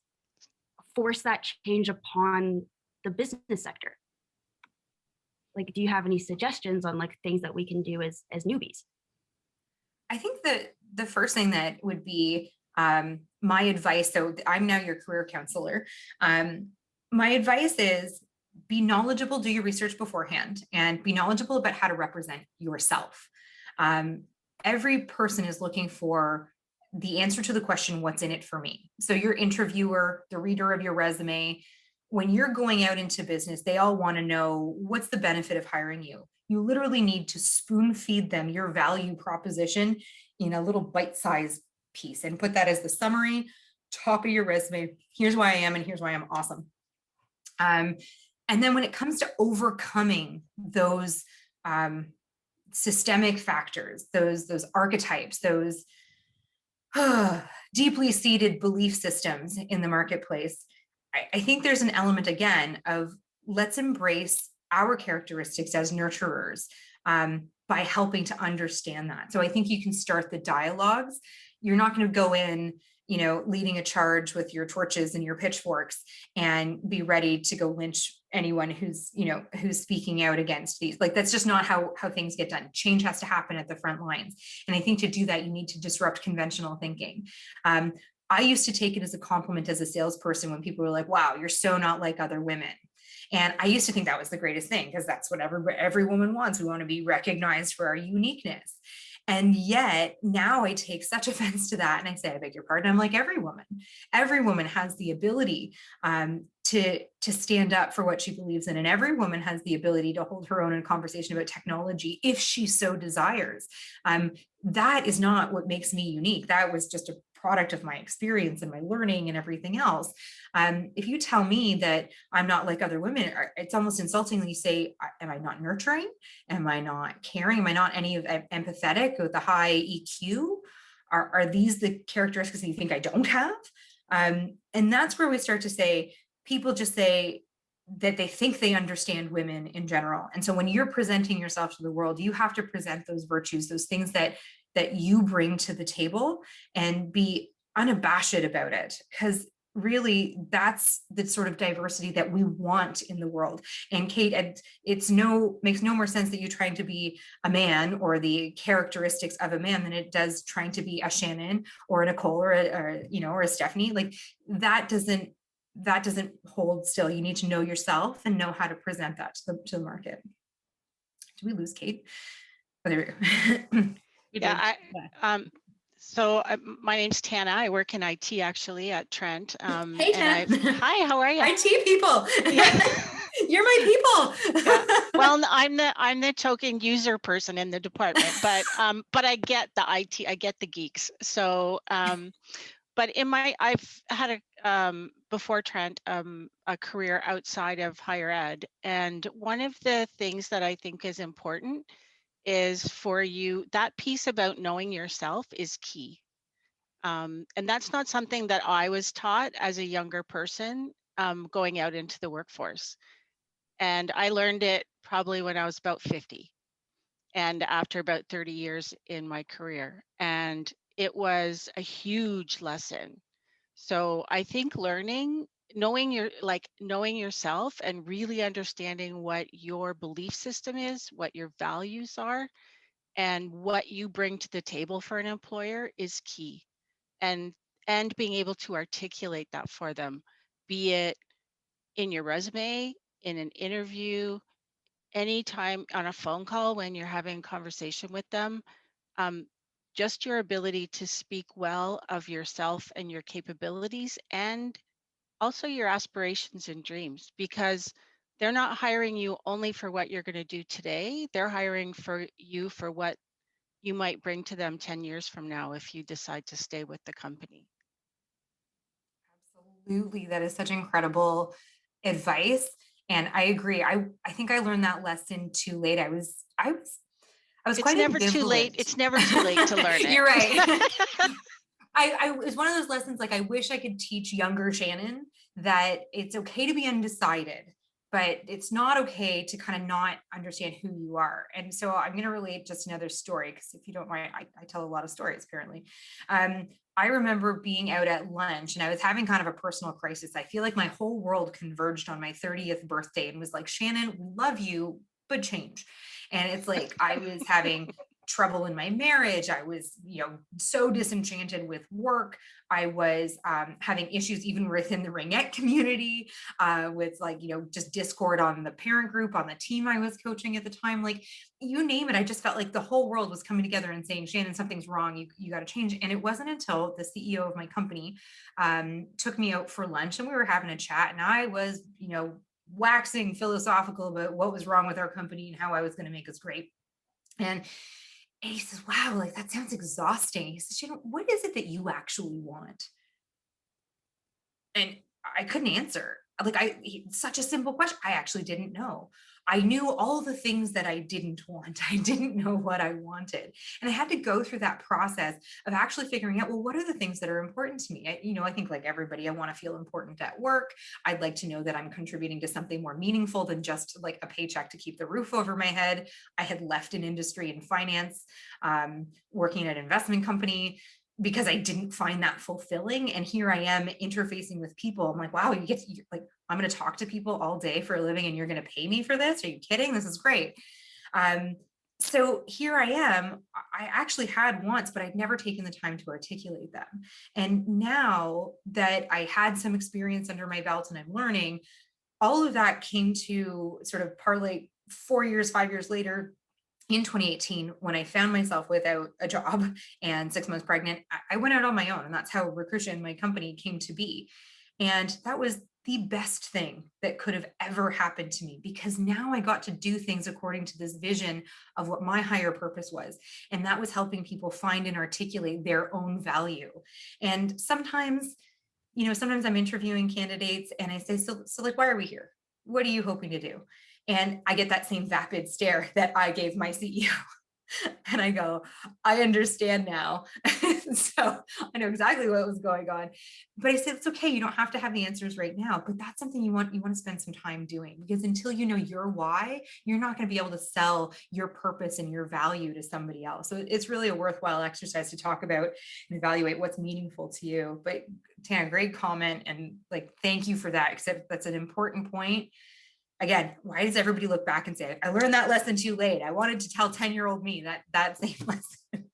force that change upon the business sector? Like, do you have any suggestions on like things that we can do as newbies? I think that the first thing that would be my advice, so I'm now your career counselor. My advice is be knowledgeable, do your research beforehand, and be knowledgeable about how to represent yourself. Every person is looking for the answer to the question, what's in it for me? So your interviewer, the reader of your resume, when you're going out into business, they all want to know what's the benefit of hiring you. You literally need to spoon feed them your value proposition in a little bite-sized piece and put that as the summary, top of your resume. Here's why I am, and here's why I'm awesome. And then when it comes to overcoming those systemic factors, those archetypes, those deeply seated belief systems in the marketplace, I think there's an element, again, of let's embrace our characteristics as nurturers by helping to understand that. So I think you can start the dialogues. You're not going to go in, leading a charge with your torches and your pitchforks and be ready to go lynch anyone who's speaking out against these. Like, that's just not how things get done. Change has to happen at the front lines. And I think to do that, you need to disrupt conventional thinking. I used to take it as a compliment as a salesperson when people were like, wow, you're so not like other women. And I used to think that was the greatest thing, because that's what every woman wants. We want to be recognized for our uniqueness. And yet now I take such offense to that. And I say, I beg your pardon. I'm like, every woman has the ability to stand up for what she believes in. And every woman has the ability to hold her own in a conversation about technology if she so desires. That is not what makes me unique. That was just a product of my experience and my learning and everything else. If you tell me that I'm not like other women, it's almost insulting when you say, am I not nurturing? Am I not caring? Am I not any of empathetic with a high EQ? Are these the characteristics that you think I don't have? And that's where we start to say, people just say that they think they understand women in general. And so when you're presenting yourself to the world, you have to present those virtues, those things that you bring to the table, and be unabashed about it, because really that's the sort of diversity that we want in the world. And Kate, makes no more sense that you trying to be a man or the characteristics of a man than it does trying to be a Shannon or a Nicole or a Stephanie. Like, that doesn't hold still. You need to know yourself and know how to present that to the market. Did we lose Kate? Oh, there we go. So my name's Tana. I work in IT actually at Trent. Hey, Tana. Hi, how are you? IT people. Yeah. You're my people. Yeah. Well, I'm the token user person in the department, but I get the IT, I get the geeks. So, but I've had before Trent, a career outside of higher ed, and one of the things that I think is important is for you, that piece about knowing yourself is key. And that's not something that I was taught as a younger person going out into the workforce. And I learned it probably when I was about 50 and after about 30 years in my career. And it was a huge lesson. So I think knowing yourself and really understanding what your belief system is, what your values are, and what you bring to the table for an employer is key. And being able to articulate that for them, be it in your resume, in an interview, anytime on a phone call when you're having a conversation with them, just your ability to speak well of yourself and your capabilities, and also your aspirations and dreams, because they're not hiring you only for what you're going to do today. They're hiring for you for what you might bring to them 10 years from now if you decide to stay with the company. Absolutely. That is such incredible advice. And I agree. I think I learned that lesson too late. I was It's quite never too late. ambivalent. It's never too late to learn it. You're right. it was one of those lessons, like I wish I could teach younger Shannon that it's okay to be undecided, but it's not okay to kind of not understand who you are. And so I'm going to relate just another story, because if you don't mind, I tell a lot of stories apparently. I remember being out at lunch and I was having kind of a personal crisis. I feel like my whole world converged on my 30th birthday and was like, Shannon, we love you, but change. And it's like, I was having trouble in my marriage. I was, so disenchanted with work. I was having issues even within the ringette community, with like, just discord on the parent group, on the team I was coaching at the time, like you name it. I just felt like the whole world was coming together and saying, Shannon, something's wrong. You got to change. And it wasn't until the CEO of my company took me out for lunch and we were having a chat, and I was, waxing philosophical about what was wrong with our company and how I was going to make us great. And he says, wow, like that sounds exhausting. He says, Shannon, what is it that you actually want? And I couldn't answer. Like such a simple question. I actually didn't know. I knew all the things that I didn't want. I didn't know what I wanted. And I had to go through that process of actually figuring out, well, what are the things that are important to me? I think like everybody, I want to feel important at work. I'd like to know that I'm contributing to something more meaningful than just like a paycheck to keep the roof over my head. I had left an industry in finance, working at an investment company, because I didn't find that fulfilling. And here I am interfacing with people. I'm like, wow, I'm going to talk to people all day for a living and you're going to pay me for this? Are you kidding? This is great. So here I am. I actually had wants, but I'd never taken the time to articulate them. And now that I had some experience under my belt and I'm learning, all of that came to sort of parlay 5 years later, in 2018, when I found myself without a job and 6 months pregnant, I went out on my own, and that's how Recruition, my company, came to be. And that was the best thing that could have ever happened to me, because now I got to do things according to this vision of what my higher purpose was. And that was helping people find and articulate their own value. And sometimes I'm interviewing candidates and I say, so like, why are we here? What are you hoping to do? And I get that same vapid stare that I gave my CEO. And I go, I understand now. So I know exactly what was going on. But I said, it's okay. You don't have to have the answers right now, but that's something you want to spend some time doing, because until you know your why, you're not going to be able to sell your purpose and your value to somebody else. So it's really a worthwhile exercise to talk about and evaluate what's meaningful to you. But Tana, great comment. And like, thank you for that, except that's an important point. Again, why does everybody look back and say, I learned that lesson too late? I wanted to tell 10-year-old me that same lesson.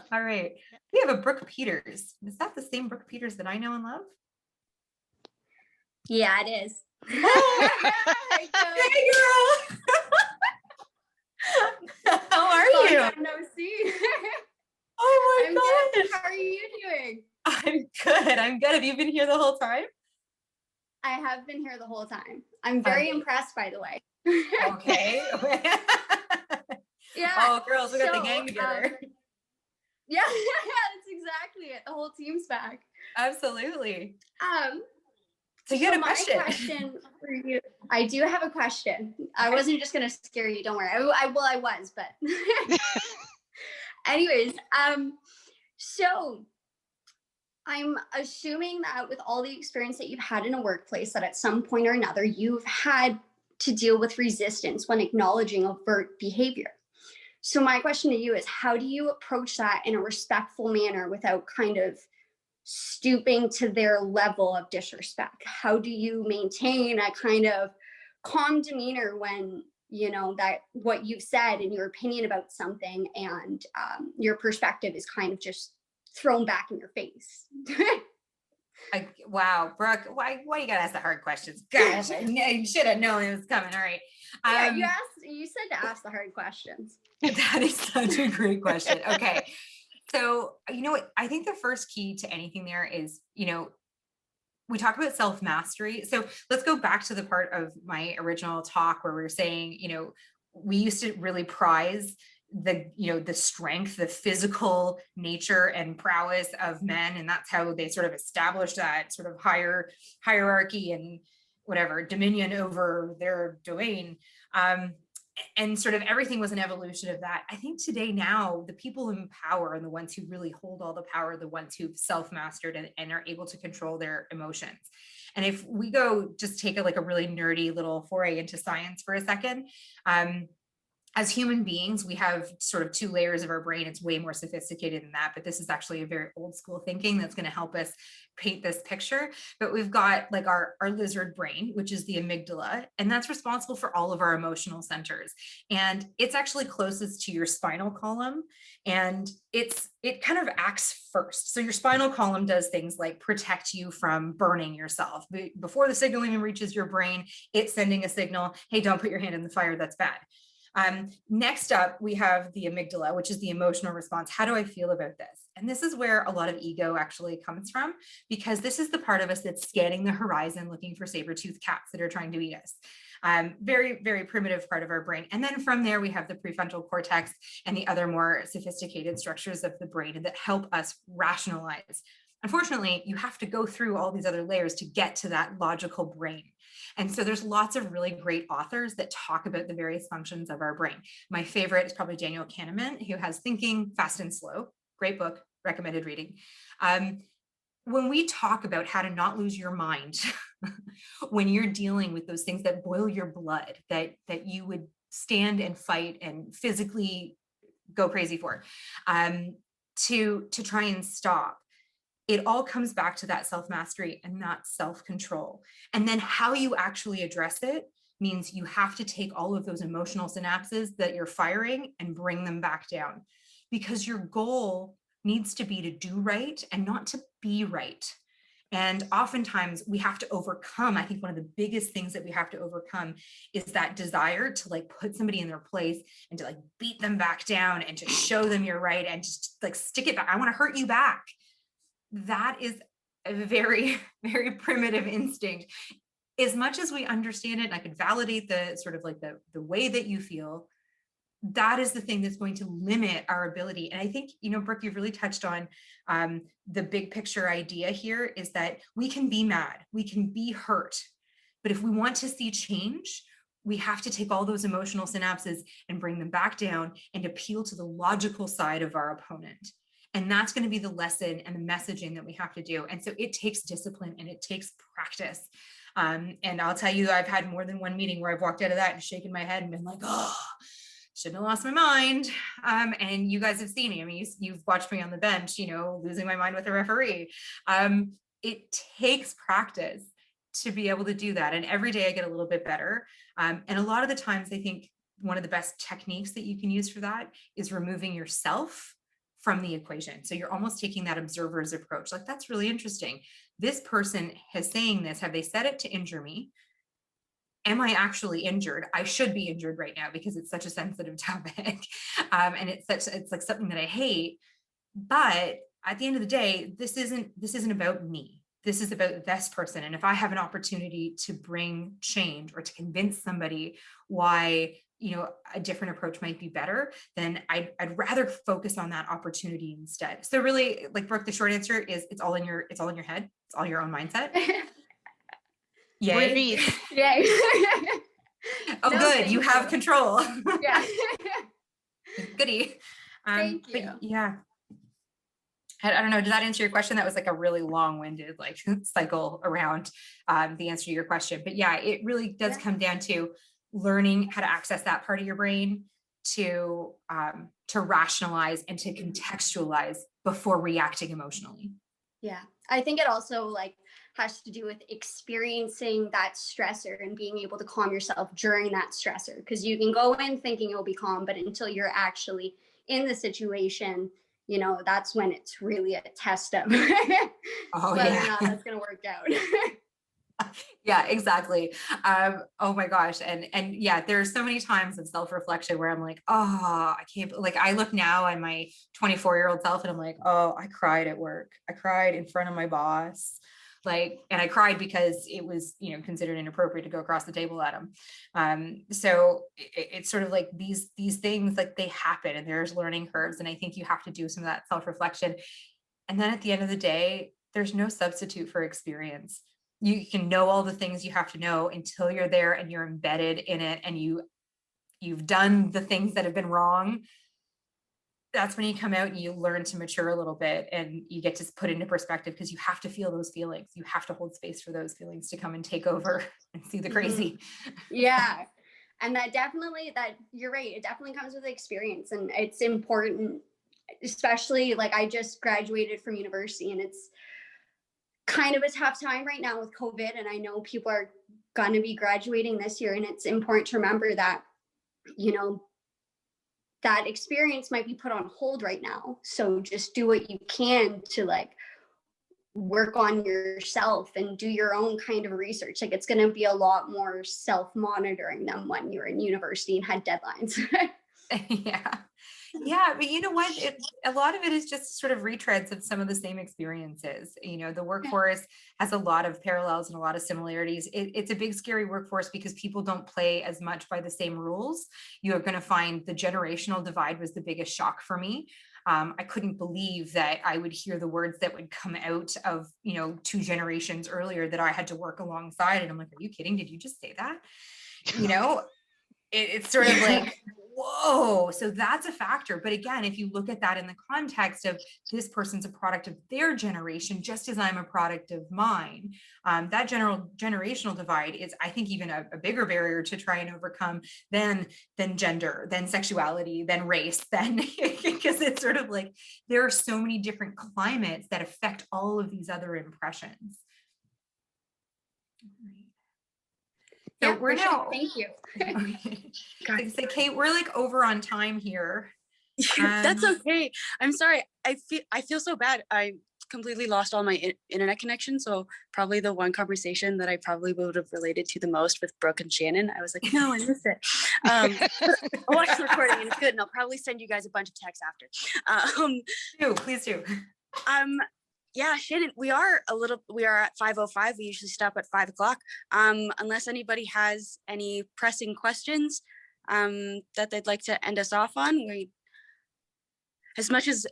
All right. We have a Brooke Peters. Is that the same Brooke Peters that I know and love? Yeah, it is. Hey, girl. How are you? No, see. Oh my gosh. gosh. How are you doing? I'm good. Have you been here the whole time? I have been here the whole time. I'm very impressed, by the way. Okay. Yeah. Oh, girls, we got the gang together. Yeah, that's exactly it. The whole team's back. Absolutely. So you So had a my question for you. I do have a question. I wasn't just gonna scare you. Don't worry. I was, but anyways, so I'm assuming that with all the experience that you've had in a workplace, that at some point or another, you've had to deal with resistance when acknowledging overt behavior. So my question to you is, how do you approach that in a respectful manner without kind of stooping to their level of disrespect? How do you maintain a kind of calm demeanor when, that what you've said and your opinion about something and your perspective is kind of just thrown back in your face? Wow, Brooke, why you gotta ask the hard questions? Gosh, I should have known it was coming. All right. Yeah, you said to ask the hard questions. That is such a great question. Okay. So, I think the first key to anything there is, we talk about self-mastery. So let's go back to the part of my original talk where we were saying, we used to really prize the strength, the physical nature and prowess of men. And that's how they sort of established that sort of higher hierarchy and whatever dominion over their domain. and sort of everything was an evolution of that. I think today now, the people in power and the ones who really hold all the power, the ones who've self-mastered and are able to control their emotions. And if we go just take a really nerdy little foray into science for a second, as human beings, we have sort of two layers of our brain. It's way more sophisticated than that, but this is actually a very old school thinking that's going to help us paint this picture. But we've got like our lizard brain, which is the amygdala, and that's responsible for all of our emotional centers. And it's actually closest to your spinal column, and it kind of acts first. So your spinal column does things like protect you from burning yourself. Before the signal even reaches your brain, it's sending a signal, hey, don't put your hand in the fire, that's bad. Next up, we have the amygdala, which is the emotional response. How do I feel about this? And this is where a lot of ego actually comes from, because this is the part of us that's scanning the horizon, looking for saber-toothed cats that are trying to eat us. Very, very primitive part of our brain. And then from there, we have the prefrontal cortex and the other more sophisticated structures of the brain that help us rationalize. Unfortunately, you have to go through all these other layers to get to that logical brain. And so there's lots of really great authors that talk about the various functions of our brain. My favorite is probably Daniel Kahneman, who has Thinking Fast and Slow. Great book, recommended reading. When we talk about how to not lose your mind when you're dealing with those things that boil your blood, that you would stand and fight and physically go crazy for, to try and stop, it all comes back to that self-mastery and that self-control. And then how you actually address it means you have to take all of those emotional synapses that you're firing and bring them back down, because your goal needs to be to do right and not to be right. And oftentimes we have to overcome, I think one of the biggest things that we have to overcome is that desire to like put somebody in their place and to like beat them back down and to show them you're right and just like stick it back. I want to hurt you back. That is a very, very primitive instinct. As much as we understand it, and I could validate the sort of like the way that you feel, that is the thing that's going to limit our ability. And I think, Brooke, you've really touched on the big picture idea here is that we can be mad, we can be hurt, but if we want to see change, we have to take all those emotional synapses and bring them back down and appeal to the logical side of our opponent. And that's going to be the lesson and the messaging that we have to do. And so it takes discipline and it takes practice. And I'll tell you, I've had more than one meeting where I've walked out of that and shaken my head and been like, oh, shouldn't have lost my mind. And you guys have seen me. I mean, you've watched me on the bench, losing my mind with a referee. It takes practice to be able to do that. And every day I get a little bit better. And a lot of the times I think one of the best techniques that you can use for that is removing yourself from the equation. So you're almost taking that observer's approach. Like, that's really interesting. This person is saying this. Have they said it to injure me? Am I actually injured? I should be injured right now because it's such a sensitive topic. And it's like something that I hate. But at the end of the day, this isn't about me. This is about this person. And if I have an opportunity to bring change or to convince somebody why, a different approach might be better, then I'd rather focus on that opportunity instead. So really, like Brooke, the short answer is it's all in your head. It's all your own mindset. Yay. Breathe. Yay. Oh, no, good. You have control. Yeah. Goody. Thank you. Yeah. I don't know. Did that answer your question? That was like a really long-winded cycle around the answer to your question. But yeah, it really does come down to learning how to access that part of your brain to rationalize and to contextualize before reacting emotionally. Yeah. I think it also has to do with experiencing that stressor and being able to calm yourself during that stressor, because you can go in thinking you'll be calm, but until you're actually in the situation, that's when it's really a test of whether or not that's going to work out. Yeah, exactly. Oh my gosh. And yeah, there's so many times of self-reflection where I'm like, oh, I can't, I look now at my 24-year-old self and I'm like, oh, I cried at work. I cried in front of my boss. And I cried because it was, considered inappropriate to go across the table at him. So it's sort of like these things, they happen and there's learning curves. And I think you have to do some of that self-reflection. And then at the end of the day, there's no substitute for experience. You can know all the things you have to know until you're there and you're embedded in it and you you've done the things that have been wrong, that's when you come out and you learn to mature a little bit, and you get to put into perspective, because you have to feel those feelings. You have to hold space for those feelings to come and take over and see the crazy. Yeah. And that you're right. It definitely comes with experience, and it's important, especially like I just graduated from university, and it's kind of a tough time right now with COVID. And I know people are going to be graduating this year, and it's important to remember that, that experience might be put on hold right now. So just do what you can to like work on yourself and do your own kind of research. Like it's going to be a lot more self-monitoring than when you're in university and had deadlines. Yeah, but you know what? A lot of it is just sort of retreads of some of the same experiences. The workforce has a lot of parallels and a lot of similarities. It's a big, scary workforce because people don't play as much by the same rules. You're going to find the generational divide was the biggest shock for me. I couldn't believe that I would hear the words that would come out of, 2 generations earlier that I had to work alongside. And I'm like, are you kidding? Did you just say that? It's sort of like, whoa, so that's a factor. But again, if you look at that in the context of this person's a product of their generation, just as I'm a product of mine, that generational divide is, I think, even a bigger barrier to try and overcome than gender, than sexuality, than race, because it's sort of like there are so many different climates that affect all of these other impressions. So yeah, we're now. Thank you. So Kate, we're like over on time here. That's okay. I'm sorry. I feel so bad. I completely lost all my internet connection. So probably the one conversation that I probably would have related to the most with Brooke and Shannon, I was like, no, I missed it. I'll watch the recording and it's good. And I'll probably send you guys a bunch of texts after. Please do. Yeah, Shannon, we are at 5:05. We usually stop at 5 o'clock. Unless anybody has any pressing questions that they'd like to end us off on. As much as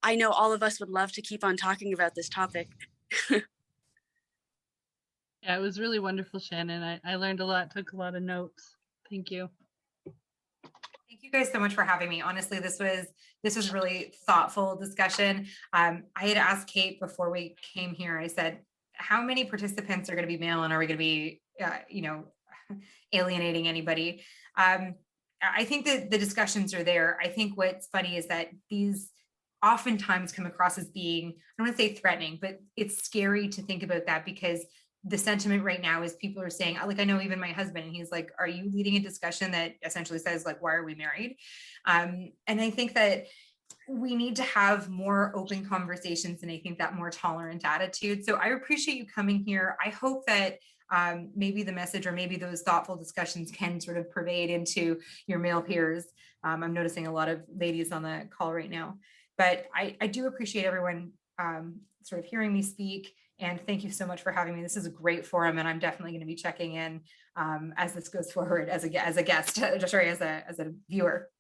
I know all of us would love to keep on talking about this topic. Yeah, it was really wonderful, Shannon. I learned a lot, took a lot of notes. Thank you. Thank you guys so much for having me. Honestly, this was really thoughtful discussion. I had asked Kate before we came here, I said, how many participants are going to be male, and are we going to be, alienating anybody? I think that the discussions are there. I think what's funny is that these oftentimes come across as being, I don't want to say threatening, but it's scary to think about that, because the sentiment right now is people are saying, like, I know even my husband, and he's like, are you leading a discussion that essentially says, like, why are we married? And I think that we need to have more open conversations, and I think that more tolerant attitude. So I appreciate you coming here. I hope that maybe the message, or maybe those thoughtful discussions, can sort of pervade into your male peers. I'm noticing a lot of ladies on the call right now, but I do appreciate everyone sort of hearing me speak. And thank you so much for having me. This is a great forum, and I'm definitely going to be checking in as this goes forward as a guest, sorry, as a viewer.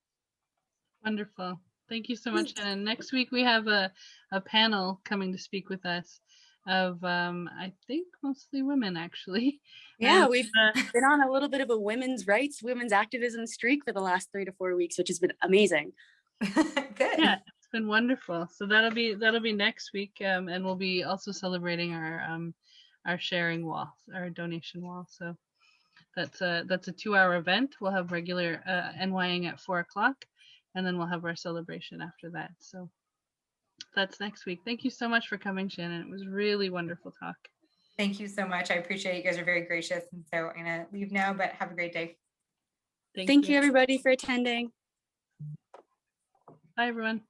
Wonderful. Thank you so much, Shannon. Next week we have a panel coming to speak with us of I think mostly women, actually. Yeah, we've been on a little bit of a women's rights, women's activism streak for the last 3 to 4 weeks, which has been amazing. Good. Yeah, it's been wonderful. So that'll be next week, and we'll be also celebrating our sharing wall, our donation wall. So that's a 2-hour event. We'll have regular Enwayaang at 4 o'clock, and then we'll have our celebration after that. So that's next week. Thank you so much for coming, Shannon. It was really wonderful talk. Thank you so much. I appreciate it. You guys are very gracious. And so I'm going to leave now, but have a great day. Thank you, everybody, for attending. Bye, everyone.